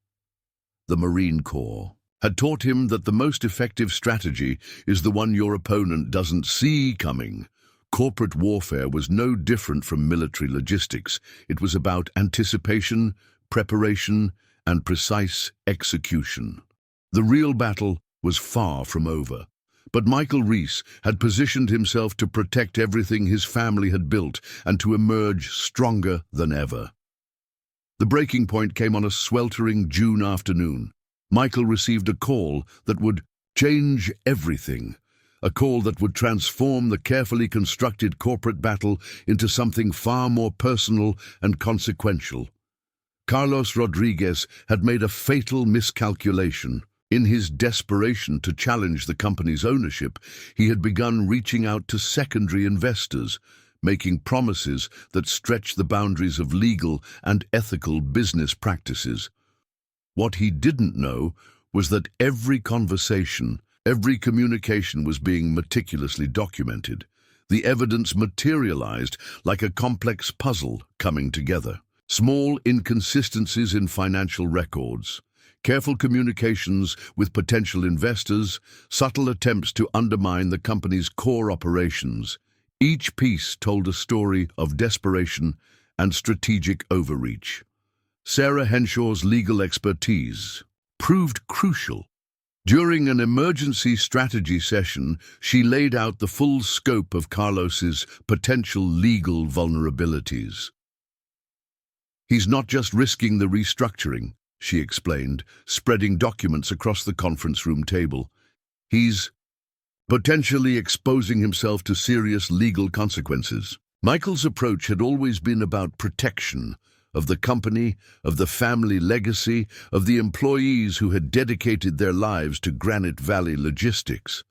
The Marine Corps had taught him that the most effective strategy is the one your opponent doesn't see coming. Corporate warfare was no different from military logistics. It was about anticipation, preparation, and precise execution. The real battle was far from over. But Michael Reese had positioned himself to protect everything his family had built and to emerge stronger than ever. The breaking point came on a sweltering June afternoon. Michael received a call that would change everything, a call that would transform the carefully constructed corporate battle into something far more personal and consequential. Carlos Rodriguez had made a fatal miscalculation. In his desperation to challenge the company's ownership, he had begun reaching out to secondary investors, making promises that stretched the boundaries of legal and ethical business practices. What he didn't know was that every conversation, every communication was being meticulously documented. The evidence materialized like a complex puzzle coming together. Small inconsistencies in financial records, careful communications with potential investors, subtle attempts to undermine the company's core operations. Each piece told a story of desperation and strategic overreach. Sarah Henshaw's legal expertise proved crucial. During an emergency strategy session, she laid out the full scope of Carlos's potential legal vulnerabilities. "He's not just risking the restructuring," she explained, spreading documents across the conference room table. "He's potentially exposing himself to serious legal consequences." Michael's approach had always been about protection of the company, of the family legacy, of the employees who had dedicated their lives to Granite Valley Logistics.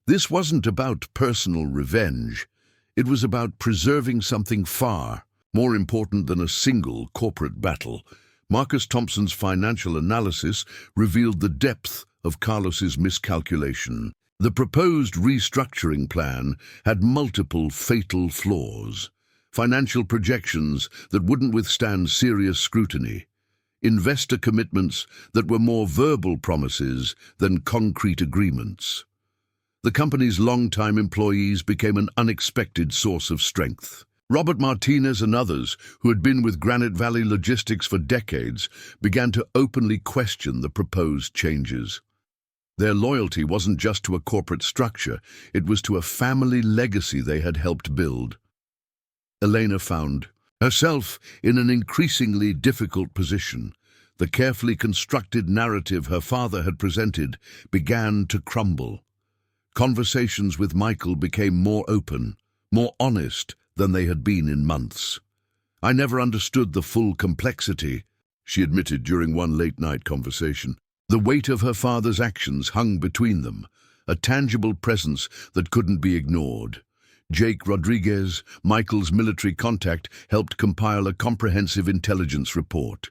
This wasn't about personal revenge. It was about preserving something far more important than a single corporate battle. Marcus Thompson's financial analysis revealed the depth of Carlos's miscalculation. The proposed restructuring plan had multiple fatal flaws. Financial projections that wouldn't withstand serious scrutiny. Investor commitments that were more verbal promises than concrete agreements. The company's longtime employees became an unexpected source of strength. Robert Martinez and others, who had been with Granite Valley Logistics for decades, began to openly question the proposed changes. Their loyalty wasn't just to a corporate structure, it was to a family legacy they had helped build. Elena found herself in an increasingly difficult position. The carefully constructed narrative her father had presented began to crumble. Conversations with Michael became more open, more honest than they had been in months. "I never understood the full complexity," she admitted during one late-night conversation. The weight of her father's actions hung between them, a tangible presence that couldn't be ignored. Jake Rodriguez, Michael's military contact, helped compile a comprehensive intelligence report.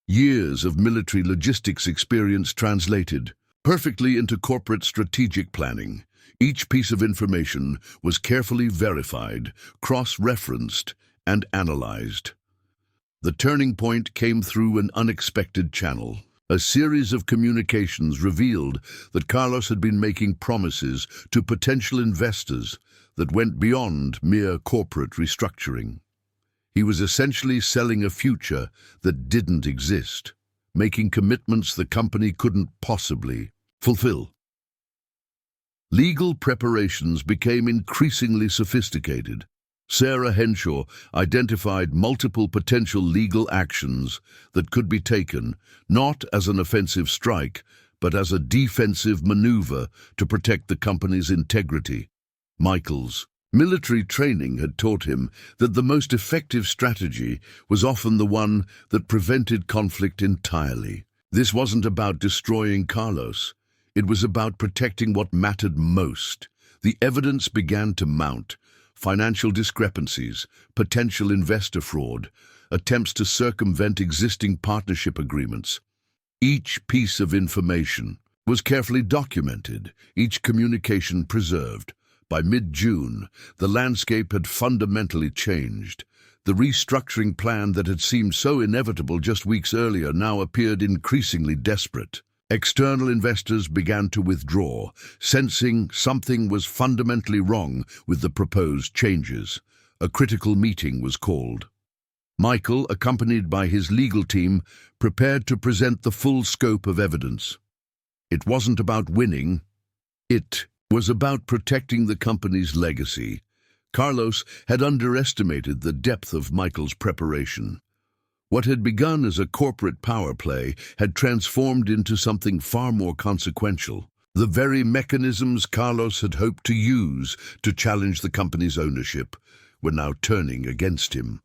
Years of military logistics experience translated perfectly into corporate strategic planning. Each piece of information was carefully verified, cross-referenced, and analyzed. The turning point came through an unexpected channel. A series of communications revealed that Carlos had been making promises to potential investors that went beyond mere corporate restructuring. He was essentially selling a future that didn't exist, making commitments the company couldn't possibly fulfill. Legal preparations became increasingly sophisticated. Sarah Henshaw identified multiple potential legal actions that could be taken, not as an offensive strike, but as a defensive maneuver to protect the company's integrity. Michael's military training had taught him that the most effective strategy was often the one that prevented conflict entirely. This wasn't about destroying Carlos. It was about protecting what mattered most. The evidence began to mount. Financial discrepancies, potential investor fraud, attempts to circumvent existing partnership agreements. Each piece of information was carefully documented, each communication preserved. By mid-June, the landscape had fundamentally changed. The restructuring plan that had seemed so inevitable just weeks earlier now appeared increasingly desperate. External investors began to withdraw, sensing something was fundamentally wrong with the proposed changes. A critical meeting was called. Michael, accompanied by his legal team, prepared to present the full scope of evidence. It wasn't about winning. It was about protecting the company's legacy. Carlos had underestimated the depth of Michael's preparation. What had begun as a corporate power play had transformed into something far more consequential. The very mechanisms Carlos had hoped to use to challenge the company's ownership were now turning against him.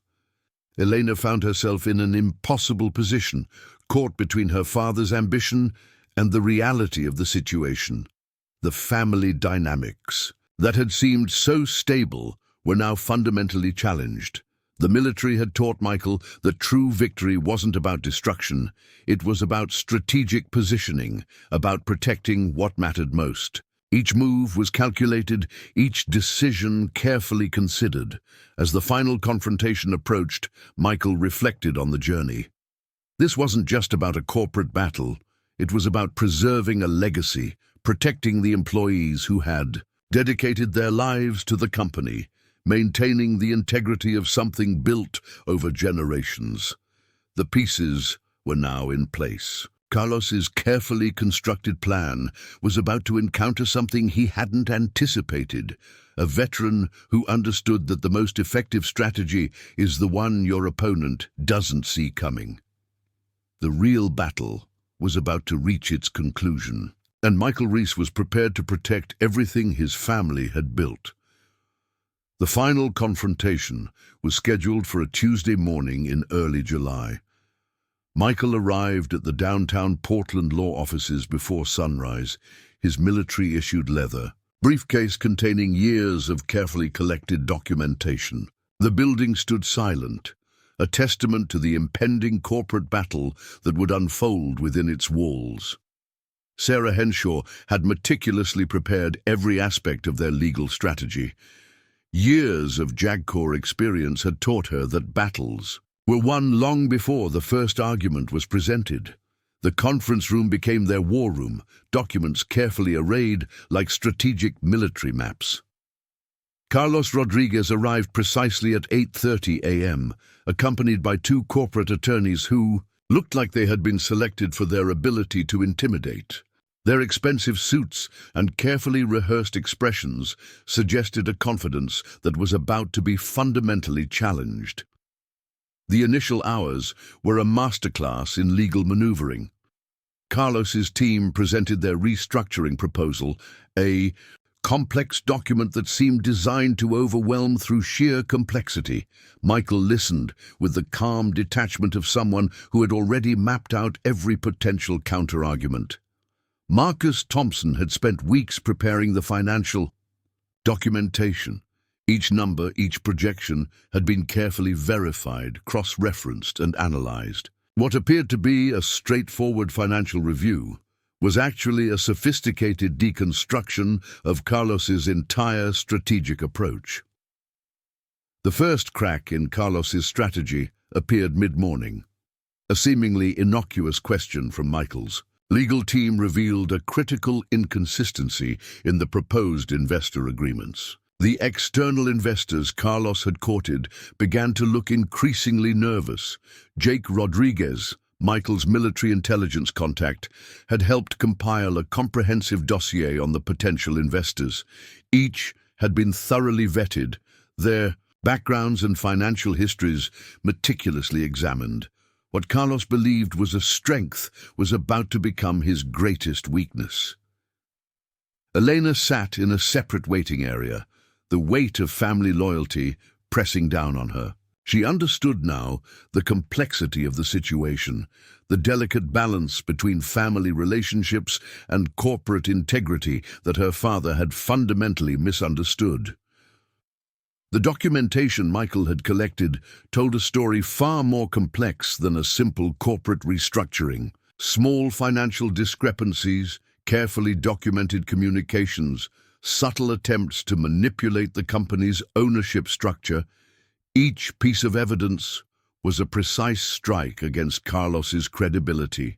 Elena found herself in an impossible position, caught between her father's ambition and the reality of the situation. The family dynamics that had seemed so stable were now fundamentally challenged. The military had taught Michael that true victory wasn't about destruction. It was about strategic positioning, about protecting what mattered most. Each move was calculated, each decision carefully considered. As the final confrontation approached, Michael reflected on the journey. This wasn't just about a corporate battle. It was about preserving a legacy, protecting the employees who had dedicated their lives to the company, maintaining the integrity of something built over generations. The pieces were now in place. Carlos's carefully constructed plan was about to encounter something he hadn't anticipated, a veteran who understood that the most effective strategy is the one your opponent doesn't see coming. The real battle was about to reach its conclusion, and Michael Reese was prepared to protect everything his family had built. The final confrontation was scheduled for a Tuesday morning in early July. Michael arrived at the downtown Portland law offices before sunrise, his military-issued leather briefcase containing years of carefully collected documentation. The building stood silent, a testament to the impending corporate battle that would unfold within its walls. Sarah Henshaw had meticulously prepared every aspect of their legal strategy. Years of JAGCOR experience had taught her that battles were won long before the first argument was presented. The conference room became their war room, documents carefully arrayed like strategic military maps. Carlos Rodriguez arrived precisely at 8:30 a.m., accompanied by two corporate attorneys who looked like they had been selected for their ability to intimidate. Their expensive suits and carefully rehearsed expressions suggested a confidence that was about to be fundamentally challenged. The initial hours were a masterclass in legal maneuvering. Carlos's team presented their restructuring proposal, a complex document that seemed designed to overwhelm through sheer complexity. Michael listened with the calm detachment of someone who had already mapped out every potential counter-argument. Marcus Thompson had spent weeks preparing the financial documentation. Each number, each projection had been carefully verified, cross-referenced, and analyzed. What appeared to be a straightforward financial review was actually a sophisticated deconstruction of Carlos's entire strategic approach. The first crack in Carlos's strategy appeared mid-morning. A seemingly innocuous question from Michael's legal team revealed a critical inconsistency in the proposed investor agreements. The external investors Carlos had courted began to look increasingly nervous. Jake Rodriguez, Michael's military intelligence contact, had helped compile a comprehensive dossier on the potential investors. Each had been thoroughly vetted, their backgrounds and financial histories meticulously examined. What Carlos believed was a strength was about to become his greatest weakness. Elena sat in a separate waiting area, the weight of family loyalty pressing down on her. She understood now the complexity of the situation, the delicate balance between family relationships and corporate integrity that her father had fundamentally misunderstood. The documentation Michael had collected told a story far more complex than a simple corporate restructuring. Small financial discrepancies, carefully documented communications, subtle attempts to manipulate the company's ownership structure. Each piece of evidence was a precise strike against Carlos's credibility.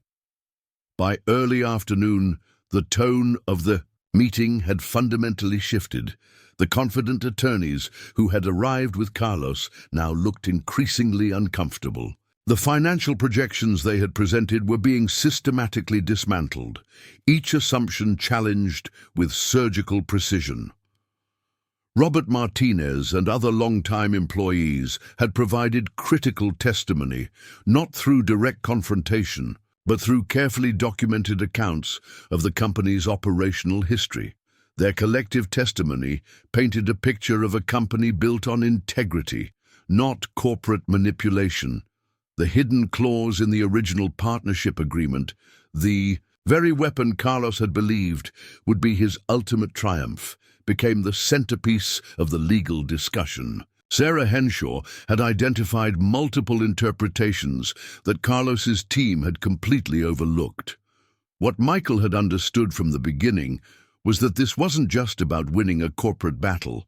By early afternoon, the tone of the meeting had fundamentally shifted. The confident attorneys who had arrived with Carlos now looked increasingly uncomfortable. The financial projections they had presented were being systematically dismantled, each assumption challenged with surgical precision. Robert Martinez and other long-time employees had provided critical testimony, not through direct confrontation, but through carefully documented accounts of the company's operational history. Their collective testimony painted a picture of a company built on integrity, not corporate manipulation. The hidden clause in the original partnership agreement, the very weapon Carlos had believed would be his ultimate triumph, became the centerpiece of the legal discussion. Sarah Henshaw had identified multiple interpretations that Carlos's team had completely overlooked. What Michael had understood from the beginning was that this wasn't just about winning a corporate battle.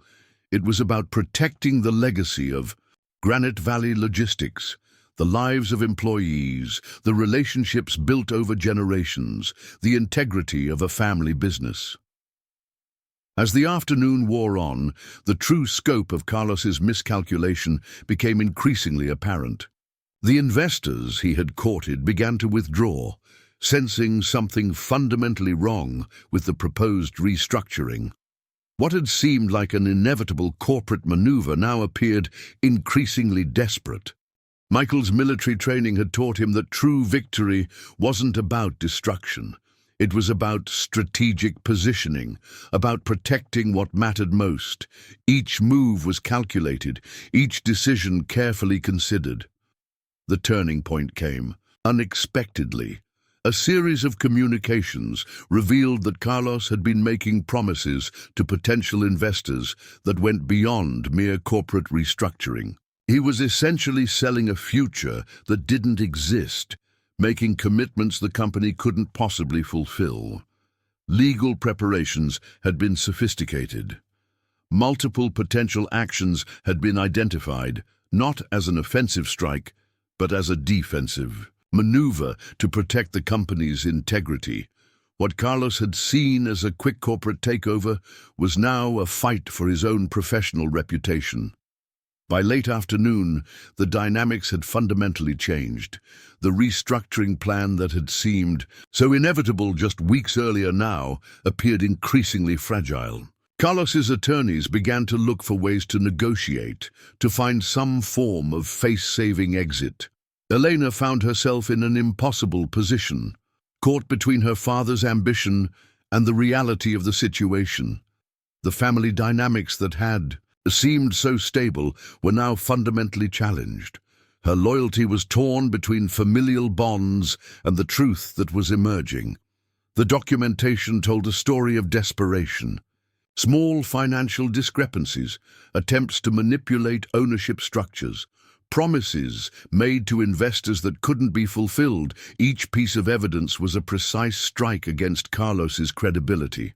It was about protecting the legacy of Granite Valley Logistics, the lives of employees, the relationships built over generations, the integrity of a family business. As the afternoon wore on, the true scope of Carlos's miscalculation became increasingly apparent. The investors he had courted began to withdraw, sensing something fundamentally wrong with the proposed restructuring. What had seemed like an inevitable corporate maneuver now appeared increasingly desperate. Michael's military training had taught him that true victory wasn't about destruction. It was about strategic positioning, about protecting what mattered most. Each move was calculated, each decision carefully considered. The turning point came, unexpectedly. A series of communications revealed that Carlos had been making promises to potential investors that went beyond mere corporate restructuring. He was essentially selling a future that didn't exist, making commitments the company couldn't possibly fulfill. Legal preparations had been sophisticated. Multiple potential actions had been identified, not as an offensive strike, but as a defensive maneuver to protect the company's integrity. What Carlos had seen as a quick corporate takeover was now a fight for his own professional reputation. By late afternoon, the dynamics had fundamentally changed. The restructuring plan that had seemed so inevitable just weeks earlier now appeared increasingly fragile. Carlos's attorneys began to look for ways to negotiate, to find some form of face-saving exit. Elena found herself in an impossible position, caught between her father's ambition and the reality of the situation. The family dynamics that had seemed so stable were now fundamentally challenged. Her loyalty was torn between familial bonds and the truth that was emerging. The documentation told a story of desperation. Small financial discrepancies, attempts to manipulate ownership structures, promises made to investors that couldn't be fulfilled. Each piece of evidence was a precise strike against Carlos's credibility.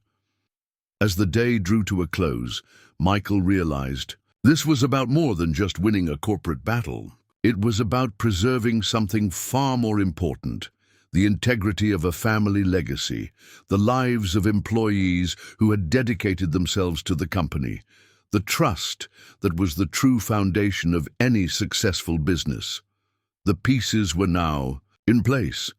As the day drew to a close, Michael realized this was about more than just winning a corporate battle. It was about preserving something far more important: the integrity of a family legacy, the lives of employees who had dedicated themselves to the company, the trust that was the true foundation of any successful business. The pieces were now in place.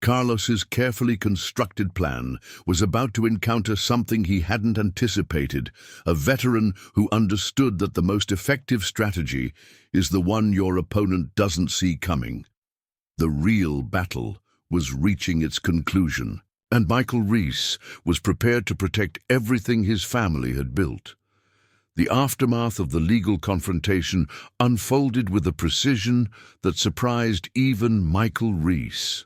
Carlos's carefully constructed plan was about to encounter something he hadn't anticipated, a veteran who understood that the most effective strategy is the one your opponent doesn't see coming. The real battle was reaching its conclusion, and Michael Reese was prepared to protect everything his family had built. The aftermath of the legal confrontation unfolded with a precision that surprised even Michael Reese.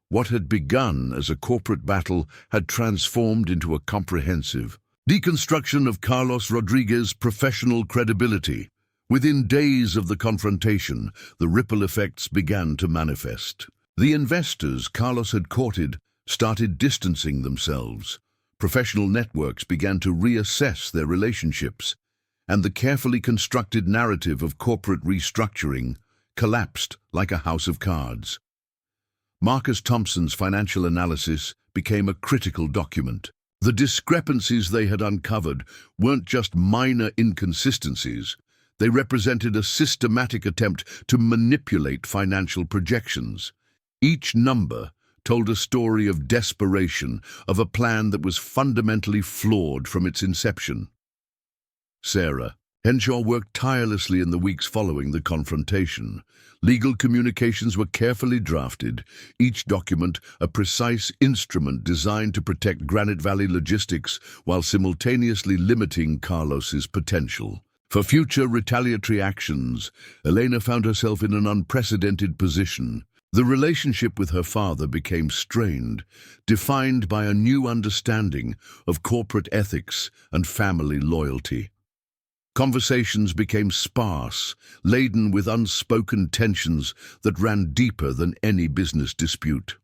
What had begun as a corporate battle had transformed into a comprehensive deconstruction of Carlos Rodriguez's professional credibility. Within days of the confrontation, the ripple effects began to manifest. The investors Carlos had courted started distancing themselves. Professional networks began to reassess their relationships, and the carefully constructed narrative of corporate restructuring collapsed like a house of cards. Marcus Thompson's financial analysis became a critical document. The discrepancies they had uncovered weren't just minor inconsistencies. They represented a systematic attempt to manipulate financial projections. Each number told a story of desperation, of a plan that was fundamentally flawed from its inception. Sarah Henshaw worked tirelessly in the weeks following the confrontation. Legal communications were carefully drafted, each document a precise instrument designed to protect Granite Valley logistics while simultaneously limiting Carlos's potential. For future retaliatory actions, Elena found herself in an unprecedented position. The relationship with her father became strained, defined by a new understanding of corporate ethics and family loyalty. Conversations became sparse, laden with unspoken tensions that ran deeper than any business dispute.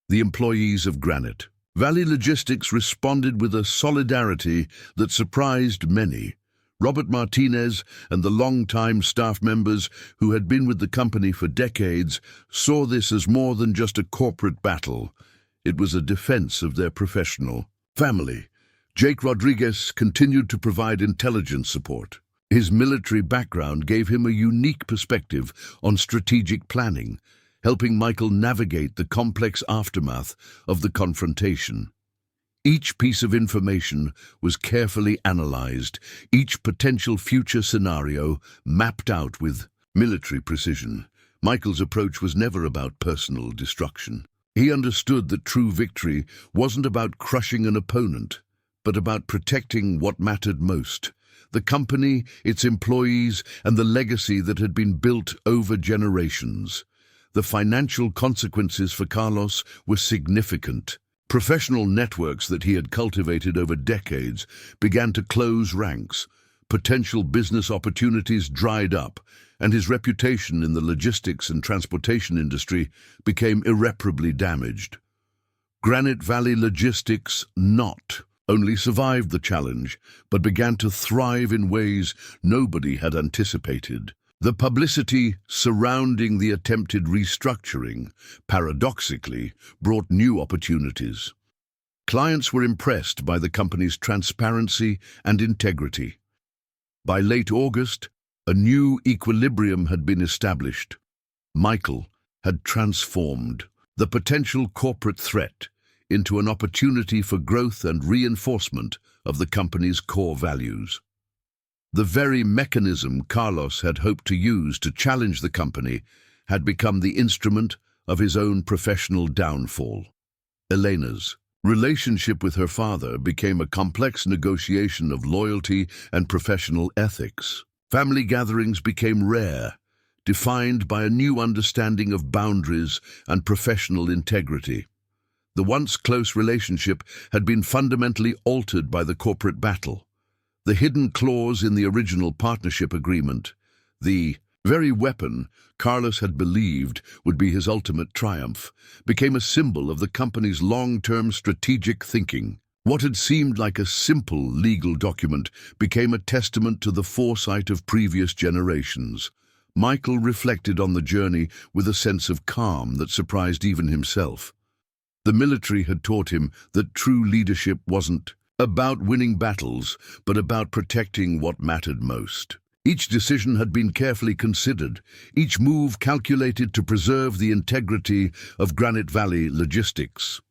The employees of Granite Valley Logistics responded with a solidarity that surprised many. Robert Martinez and the long-time staff members who had been with the company for decades saw this as more than just a corporate battle. It was a defense of their professional family. Jake Rodriguez continued to provide intelligence support. His military background gave him a unique perspective on strategic planning, helping Michael navigate the complex aftermath of the confrontation. Each piece of information was carefully analyzed, each potential future scenario mapped out with military precision. Michael's approach was never about personal destruction. He understood that true victory wasn't about crushing an opponent, but about protecting what mattered most: the company, its employees, and the legacy that had been built over generations. The financial consequences for Carlos were significant. Professional networks that he had cultivated over decades began to close ranks. Potential business opportunities dried up, and his reputation in the logistics and transportation industry became irreparably damaged. Granite Valley Logistics not only survived the challenge, but began to thrive in ways nobody had anticipated. The publicity surrounding the attempted restructuring, paradoxically, brought new opportunities. Clients were impressed by the company's transparency and integrity. By late August, a new equilibrium had been established. Michael had transformed the potential corporate threat into an opportunity for growth and reinforcement of the company's core values. The very mechanism Carlos had hoped to use to challenge the company had become the instrument of his own professional downfall. Elena's relationship with her father became a complex negotiation of loyalty and professional ethics. Family gatherings became rare, defined by a new understanding of boundaries and professional integrity. The once close relationship had been fundamentally altered by the corporate battle. The hidden clause in the original partnership agreement, the very weapon Carlos had believed would be his ultimate triumph, became a symbol of the company's long-term strategic thinking. What had seemed like a simple legal document became a testament to the foresight of previous generations. Michael reflected on the journey with a sense of calm that surprised even himself. The military had taught him that true leadership wasn't about winning battles, but about protecting what mattered most. Each decision had been carefully considered, each move calculated to preserve the integrity of Granite Valley Logistics.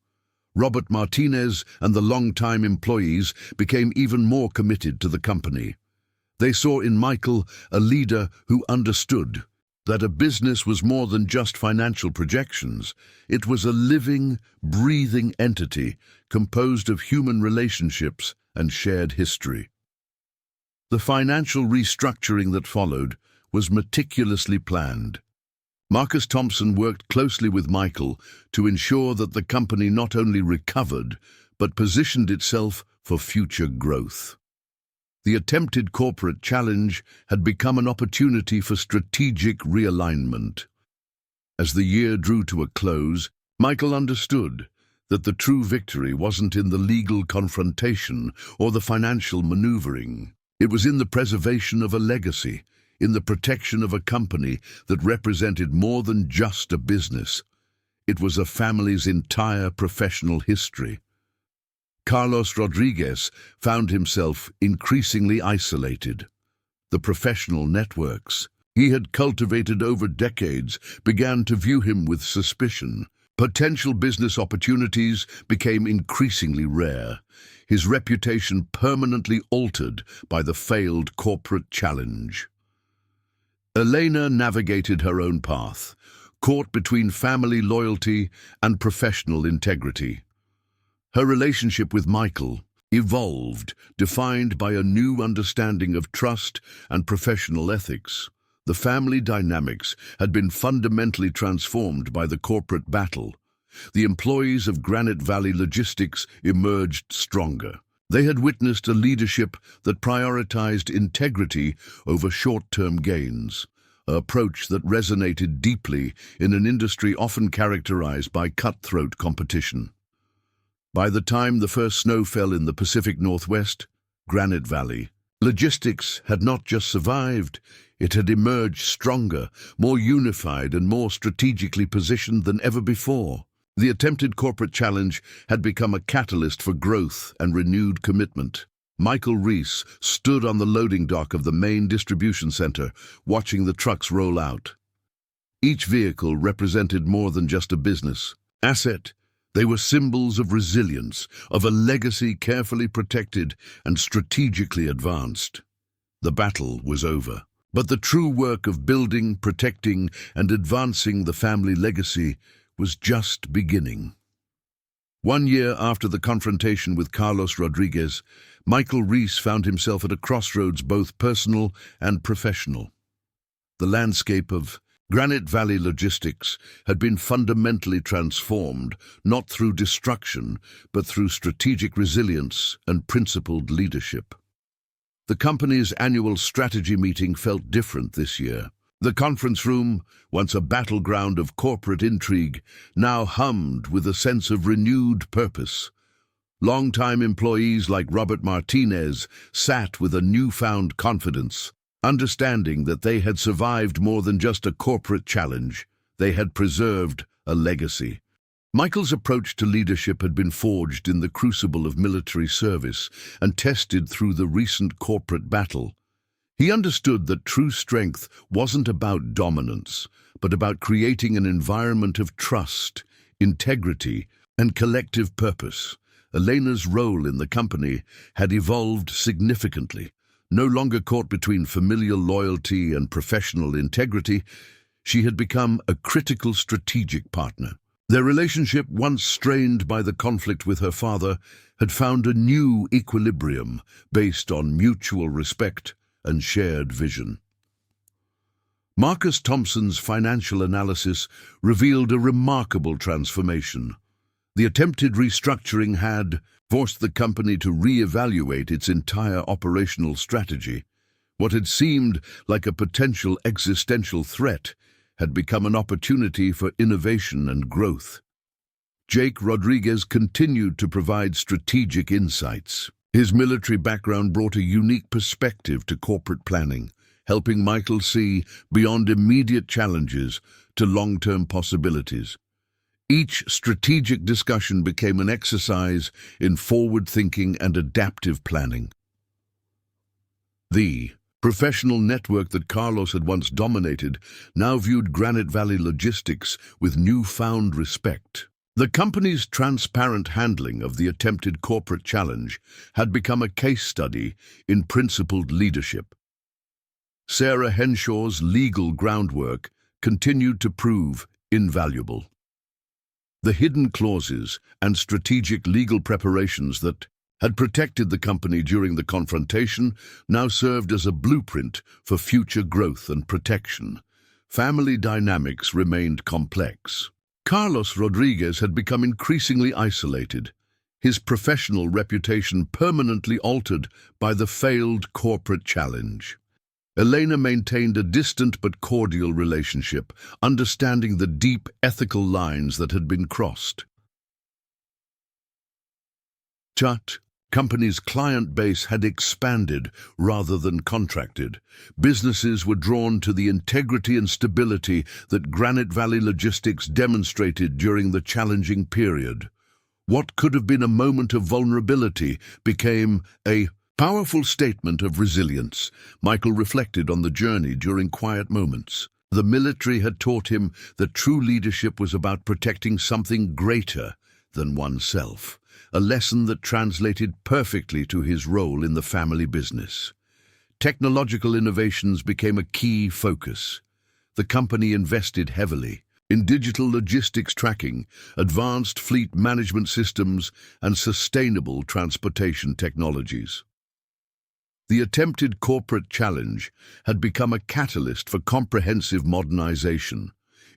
Robert Martinez and the long-time employees became even more committed to the company. They saw in Michael a leader who understood that a business was more than just financial projections. It was a living, breathing entity composed of human relationships and shared history. The financial restructuring that followed was meticulously planned. Marcus Thompson worked closely with Michael to ensure that the company not only recovered, but positioned itself for future growth. The attempted corporate challenge had become an opportunity for strategic realignment. As the year drew to a close, Michael understood that the true victory wasn't in the legal confrontation or the financial maneuvering. It was in the preservation of a legacy, in the protection of a company that represented more than just a business. It was a family's entire professional history. Carlos Rodriguez found himself increasingly isolated. The professional networks he had cultivated over decades began to view him with suspicion. Potential business opportunities became increasingly rare, his reputation permanently altered by the failed corporate challenge. Elena navigated her own path, caught between family loyalty and professional integrity. Her relationship with Michael evolved, defined by a new understanding of trust and professional ethics. The family dynamics had been fundamentally transformed by the corporate battle. The employees of Granite Valley Logistics emerged stronger. They had witnessed a leadership that prioritized integrity over short-term gains, an approach that resonated deeply in an industry often characterized by cutthroat competition. By the time the first snow fell in the Pacific Northwest, Granite Valley Logistics had not just survived, it had emerged stronger, more unified and more strategically positioned than ever before. The attempted corporate challenge had become a catalyst for growth and renewed commitment. Michael Reese stood on the loading dock of the main distribution center, watching the trucks roll out. Each vehicle represented more than just a business asset. They were symbols of resilience, of a legacy carefully protected and strategically advanced. The battle was over, but the true work of building, protecting, and advancing the family legacy was just beginning. 1 year after the confrontation with Carlos Rodriguez, Michael Reese found himself at a crossroads, both personal and professional. The landscape of Granite Valley Logistics had been fundamentally transformed, not through destruction, but through strategic resilience and principled leadership. The company's annual strategy meeting felt different this year. The conference room, once a battleground of corporate intrigue, now hummed with a sense of renewed purpose. Longtime employees like Robert Martinez sat with a newfound confidence, understanding that they had survived more than just a corporate challenge. They had preserved a legacy. Michael's approach to leadership had been forged in the crucible of military service and tested through the recent corporate battle. He understood that true strength wasn't about dominance, but about creating an environment of trust, integrity, and collective purpose. Elena's role in the company had evolved significantly. No longer caught between familial loyalty and professional integrity, she had become a critical strategic partner. Their relationship, once strained by the conflict with her father, had found a new equilibrium based on mutual respect and shared vision. Marcus Thompson's financial analysis revealed a remarkable transformation. The attempted restructuring had forced the company to re-evaluate its entire operational strategy. What had seemed like a potential existential threat had become an opportunity for innovation and growth. Jake Rodriguez continued to provide strategic insights. His military background brought a unique perspective to corporate planning, helping Michael see beyond immediate challenges to long-term possibilities. Each strategic discussion became an exercise in forward-thinking and adaptive planning. The professional network that Carlos had once dominated now viewed Granite Valley Logistics with newfound respect. The company's transparent handling of the attempted corporate challenge had become a case study in principled leadership. Sarah Henshaw's legal groundwork continued to prove invaluable. The hidden clauses and strategic legal preparations that had protected the company during the confrontation now served as a blueprint for future growth and protection. Family dynamics remained complex. Carlos Rodriguez had become increasingly isolated, his professional reputation permanently altered by the failed corporate challenge. Elena maintained a distant but cordial relationship, understanding the deep ethical lines that had been crossed. Chut, company's client base had expanded rather than contracted. Businesses were drawn to the integrity and stability that Granite Valley Logistics demonstrated during the challenging period. What could have been a moment of vulnerability became a powerful statement of resilience. Michael reflected on the journey during quiet moments. The military had taught him that true leadership was about protecting something greater than oneself, a lesson that translated perfectly to his role in the family business. Technological innovations became a key focus. The company invested heavily in digital logistics tracking, advanced fleet management systems, and sustainable transportation technologies. The attempted corporate challenge had become a catalyst for comprehensive modernization.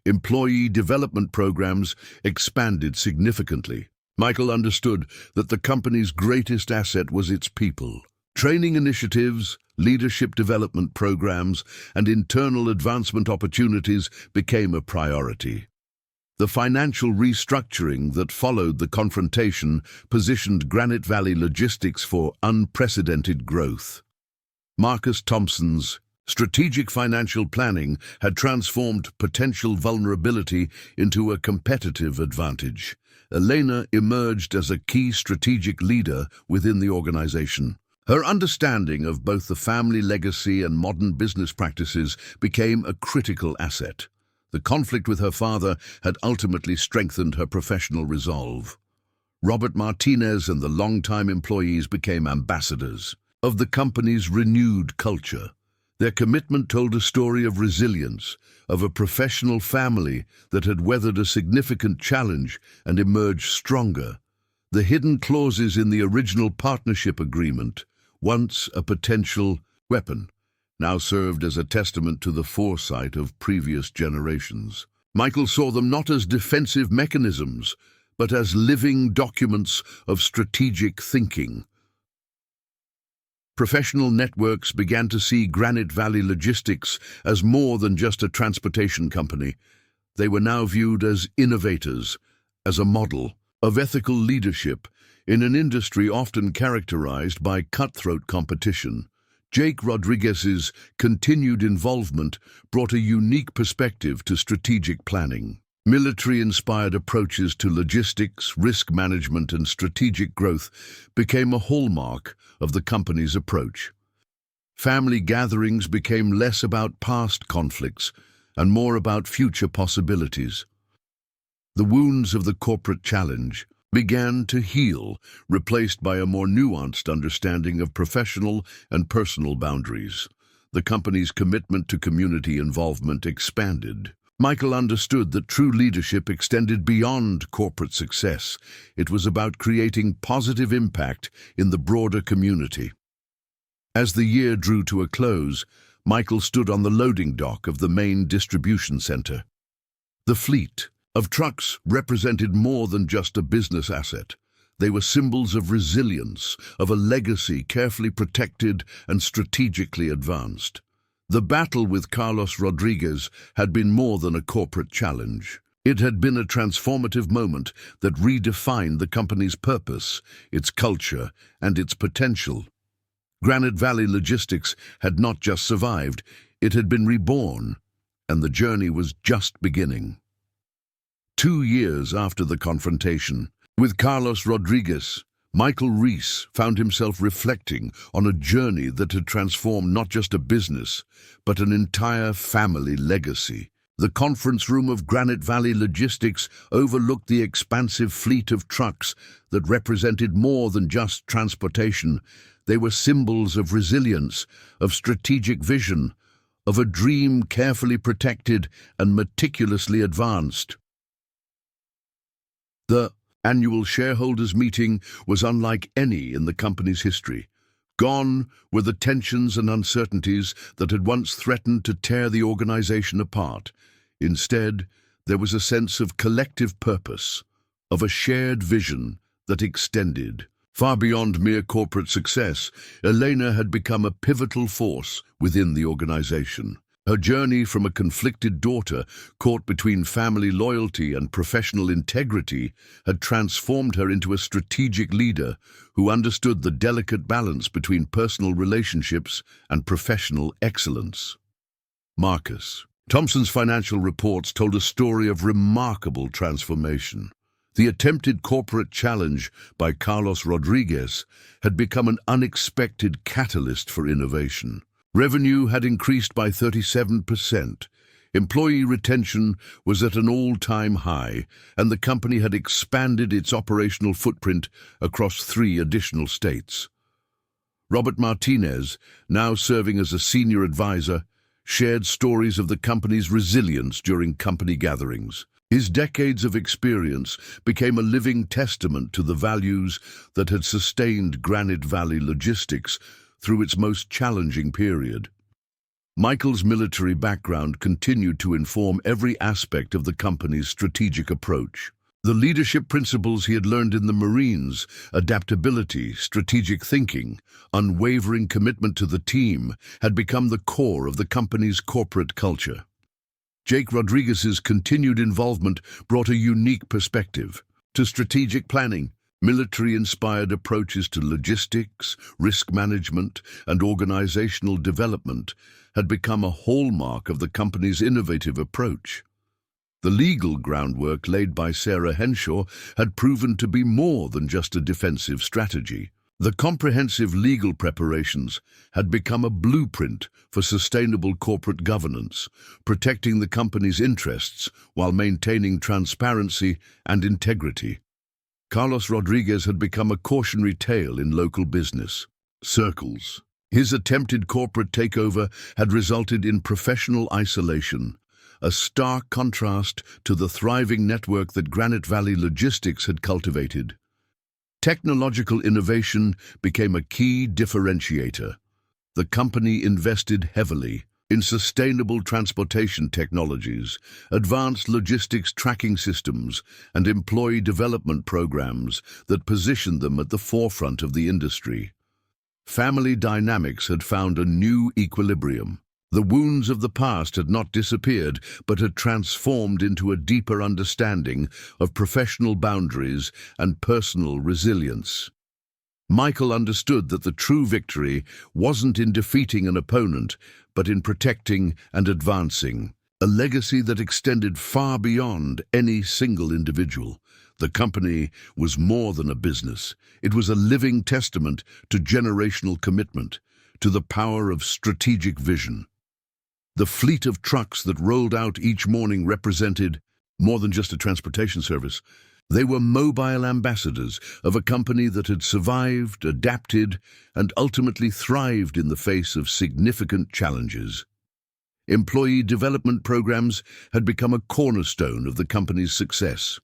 Employee development programs expanded significantly. Michael understood that the company's greatest asset was its people. Training initiatives, leadership development programs, and internal advancement opportunities became a priority. The financial restructuring that followed the confrontation positioned Granite Valley Logistics for unprecedented growth. Marcus Thompson's Strategic financial planning had transformed potential vulnerability into a competitive advantage. Elena emerged as a key strategic leader within the organization. Her understanding of both the family legacy and modern business practices became a critical asset. The conflict with her father had ultimately strengthened her professional resolve. Robert Martinez and the longtime employees became ambassadors of the company's renewed culture. Their commitment told a story of resilience, of a professional family that had weathered a significant challenge and emerged stronger. The hidden clauses in the original partnership agreement, once a potential weapon, now served as a testament to the foresight of previous generations. Michael saw them not as defensive mechanisms, but as living documents of strategic thinking. Professional networks began to see Granite Valley Logistics as more than just a transportation company. They were now viewed as innovators, as a model of ethical leadership in an industry often characterized by cutthroat competition. Jake Rodriguez's continued involvement brought a unique perspective to strategic planning. Military-inspired approaches to logistics, risk management, and strategic growth became a hallmark of the company's approach. Family gatherings became less about past conflicts and more about future possibilities. The wounds of the corporate challenge began to heal, replaced by a more nuanced understanding of professional and personal boundaries. The company's commitment to community involvement expanded. Michael understood that true leadership extended beyond corporate success. It was about creating positive impact in the broader community. As the year drew to a close, Michael stood on the loading dock of the main distribution center. The fleet of trucks represented more than just a business asset. They were symbols of resilience, of a legacy carefully protected and strategically advanced. The battle with Carlos Rodriguez had been more than a corporate challenge. It had been a transformative moment that redefined the company's purpose, its culture, and its potential. Granite Valley Logistics had not just survived, it had been reborn, and the journey was just beginning. 2 years after the confrontation with Carlos Rodriguez, Michael Reese found himself reflecting on a journey that had transformed not just a business, but an entire family legacy. The conference room of Granite Valley Logistics overlooked the expansive fleet of trucks that represented more than just transportation. They were symbols of resilience, of strategic vision, of a dream carefully protected and meticulously advanced. The annual shareholders' meeting was unlike any in the company's history. Gone were the tensions and uncertainties that had once threatened to tear the organization apart. Instead, there was a sense of collective purpose, of a shared vision that extended. Far beyond mere corporate success, Elena had become a pivotal force within the organization. Her journey from a conflicted daughter caught between family loyalty and professional integrity had transformed her into a strategic leader who understood the delicate balance between personal relationships and professional excellence. Marcus Thompson's financial reports told a story of remarkable transformation. The attempted corporate challenge by Carlos Rodriguez had become an unexpected catalyst for innovation. Revenue had increased by 37%. Employee retention was at an all-time high, and the company had expanded its operational footprint across 3 additional states. Robert Martinez, now serving as a senior advisor, shared stories of the company's resilience during company gatherings. His decades of experience became a living testament to the values that had sustained Granite Valley Logistics through its most challenging period. Michael's military background continued to inform every aspect of the company's strategic approach. The leadership principles he had learned in the Marines, adaptability, strategic thinking, unwavering commitment to the team, had become the core of the company's corporate culture. Jake Rodriguez's continued involvement brought a unique perspective to strategic planning. Military-inspired approaches to logistics, risk management, and organizational development had become a hallmark of the company's innovative approach. The legal groundwork laid by Sarah Henshaw had proven to be more than just a defensive strategy. The comprehensive legal preparations had become a blueprint for sustainable corporate governance, protecting the company's interests while maintaining transparency and integrity. Carlos Rodriguez had become a cautionary tale in local business circles. His attempted corporate takeover had resulted in professional isolation, a stark contrast to the thriving network that Granite Valley Logistics had cultivated. Technological innovation became a key differentiator. The company invested heavily in sustainable transportation technologies, advanced logistics tracking systems, and employee development programs that positioned them at the forefront of the industry. Family dynamics had found a new equilibrium. The wounds of the past had not disappeared, but had transformed into a deeper understanding of professional boundaries and personal resilience. Michael understood that the true victory wasn't in defeating an opponent, but in protecting and advancing a legacy that extended far beyond any single individual. The company was more than a business. It was a living testament to generational commitment, to the power of strategic vision. The fleet of trucks that rolled out each morning represented more than just a transportation service. They were mobile ambassadors of a company that had survived, adapted, and ultimately thrived in the face of significant challenges. Employee development programs had become a cornerstone of the company's success.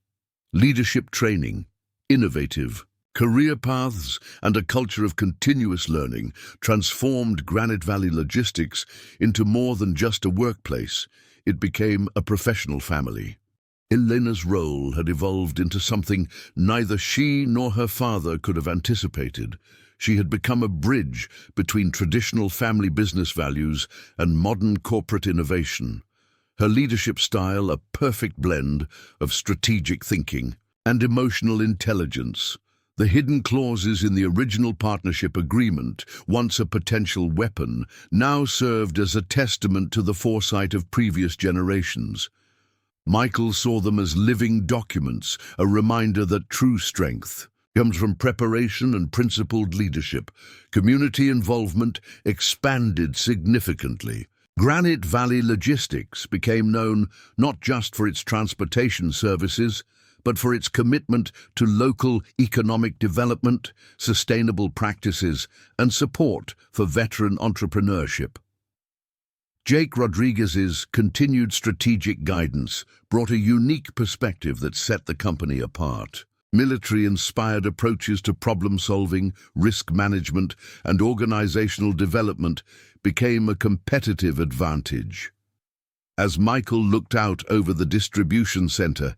Leadership training, innovative career paths, and a culture of continuous learning transformed Granite Valley Logistics into more than just a workplace. It became a professional family. Elena's role had evolved into something neither she nor her father could have anticipated. She had become a bridge between traditional family business values and modern corporate innovation. Her leadership style, a perfect blend of strategic thinking and emotional intelligence. The hidden clauses in the original partnership agreement, once a potential weapon, now served as a testament to the foresight of previous generations. Michael saw them as living documents, a reminder that true strength comes from preparation and principled leadership. Community involvement expanded significantly. Granite Valley Logistics became known not just for its transportation services, but for its commitment to local economic development, sustainable practices, and support for veteran entrepreneurship. Jake Rodriguez's continued strategic guidance brought a unique perspective that set the company apart. Military-inspired approaches to problem-solving, risk management, and organizational development became a competitive advantage. As Michael looked out over the distribution center,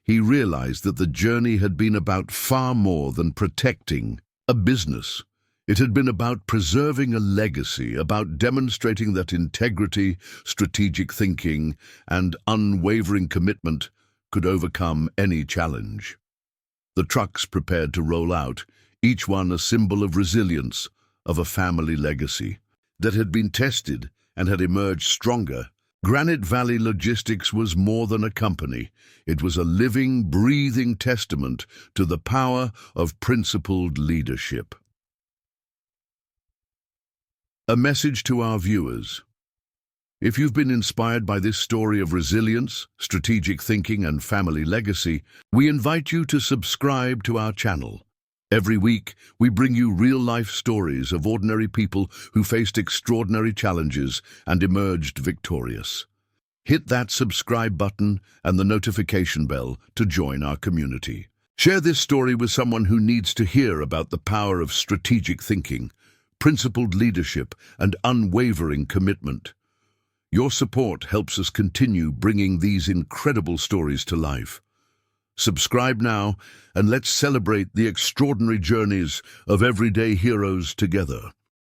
he realized that the journey had been about far more than protecting a business. It had been about preserving a legacy, about demonstrating that integrity, strategic thinking, and unwavering commitment could overcome any challenge. The trucks prepared to roll out, each one a symbol of resilience, of a family legacy that had been tested and had emerged stronger. Granite Valley Logistics was more than a company. It was a living, breathing testament to the power of principled leadership. A message to our viewers. If you've been inspired by this story of resilience, strategic thinking, and family legacy, we invite you to subscribe to our channel. Every week, we bring you real-life stories of ordinary people who faced extraordinary challenges and emerged victorious. Hit that subscribe button and the notification bell to join our community. Share this story with someone who needs to hear about the power of strategic thinking, principled leadership, and unwavering commitment. Your support helps us continue bringing these incredible stories to life. Subscribe now, and let's celebrate the extraordinary journeys of everyday heroes together.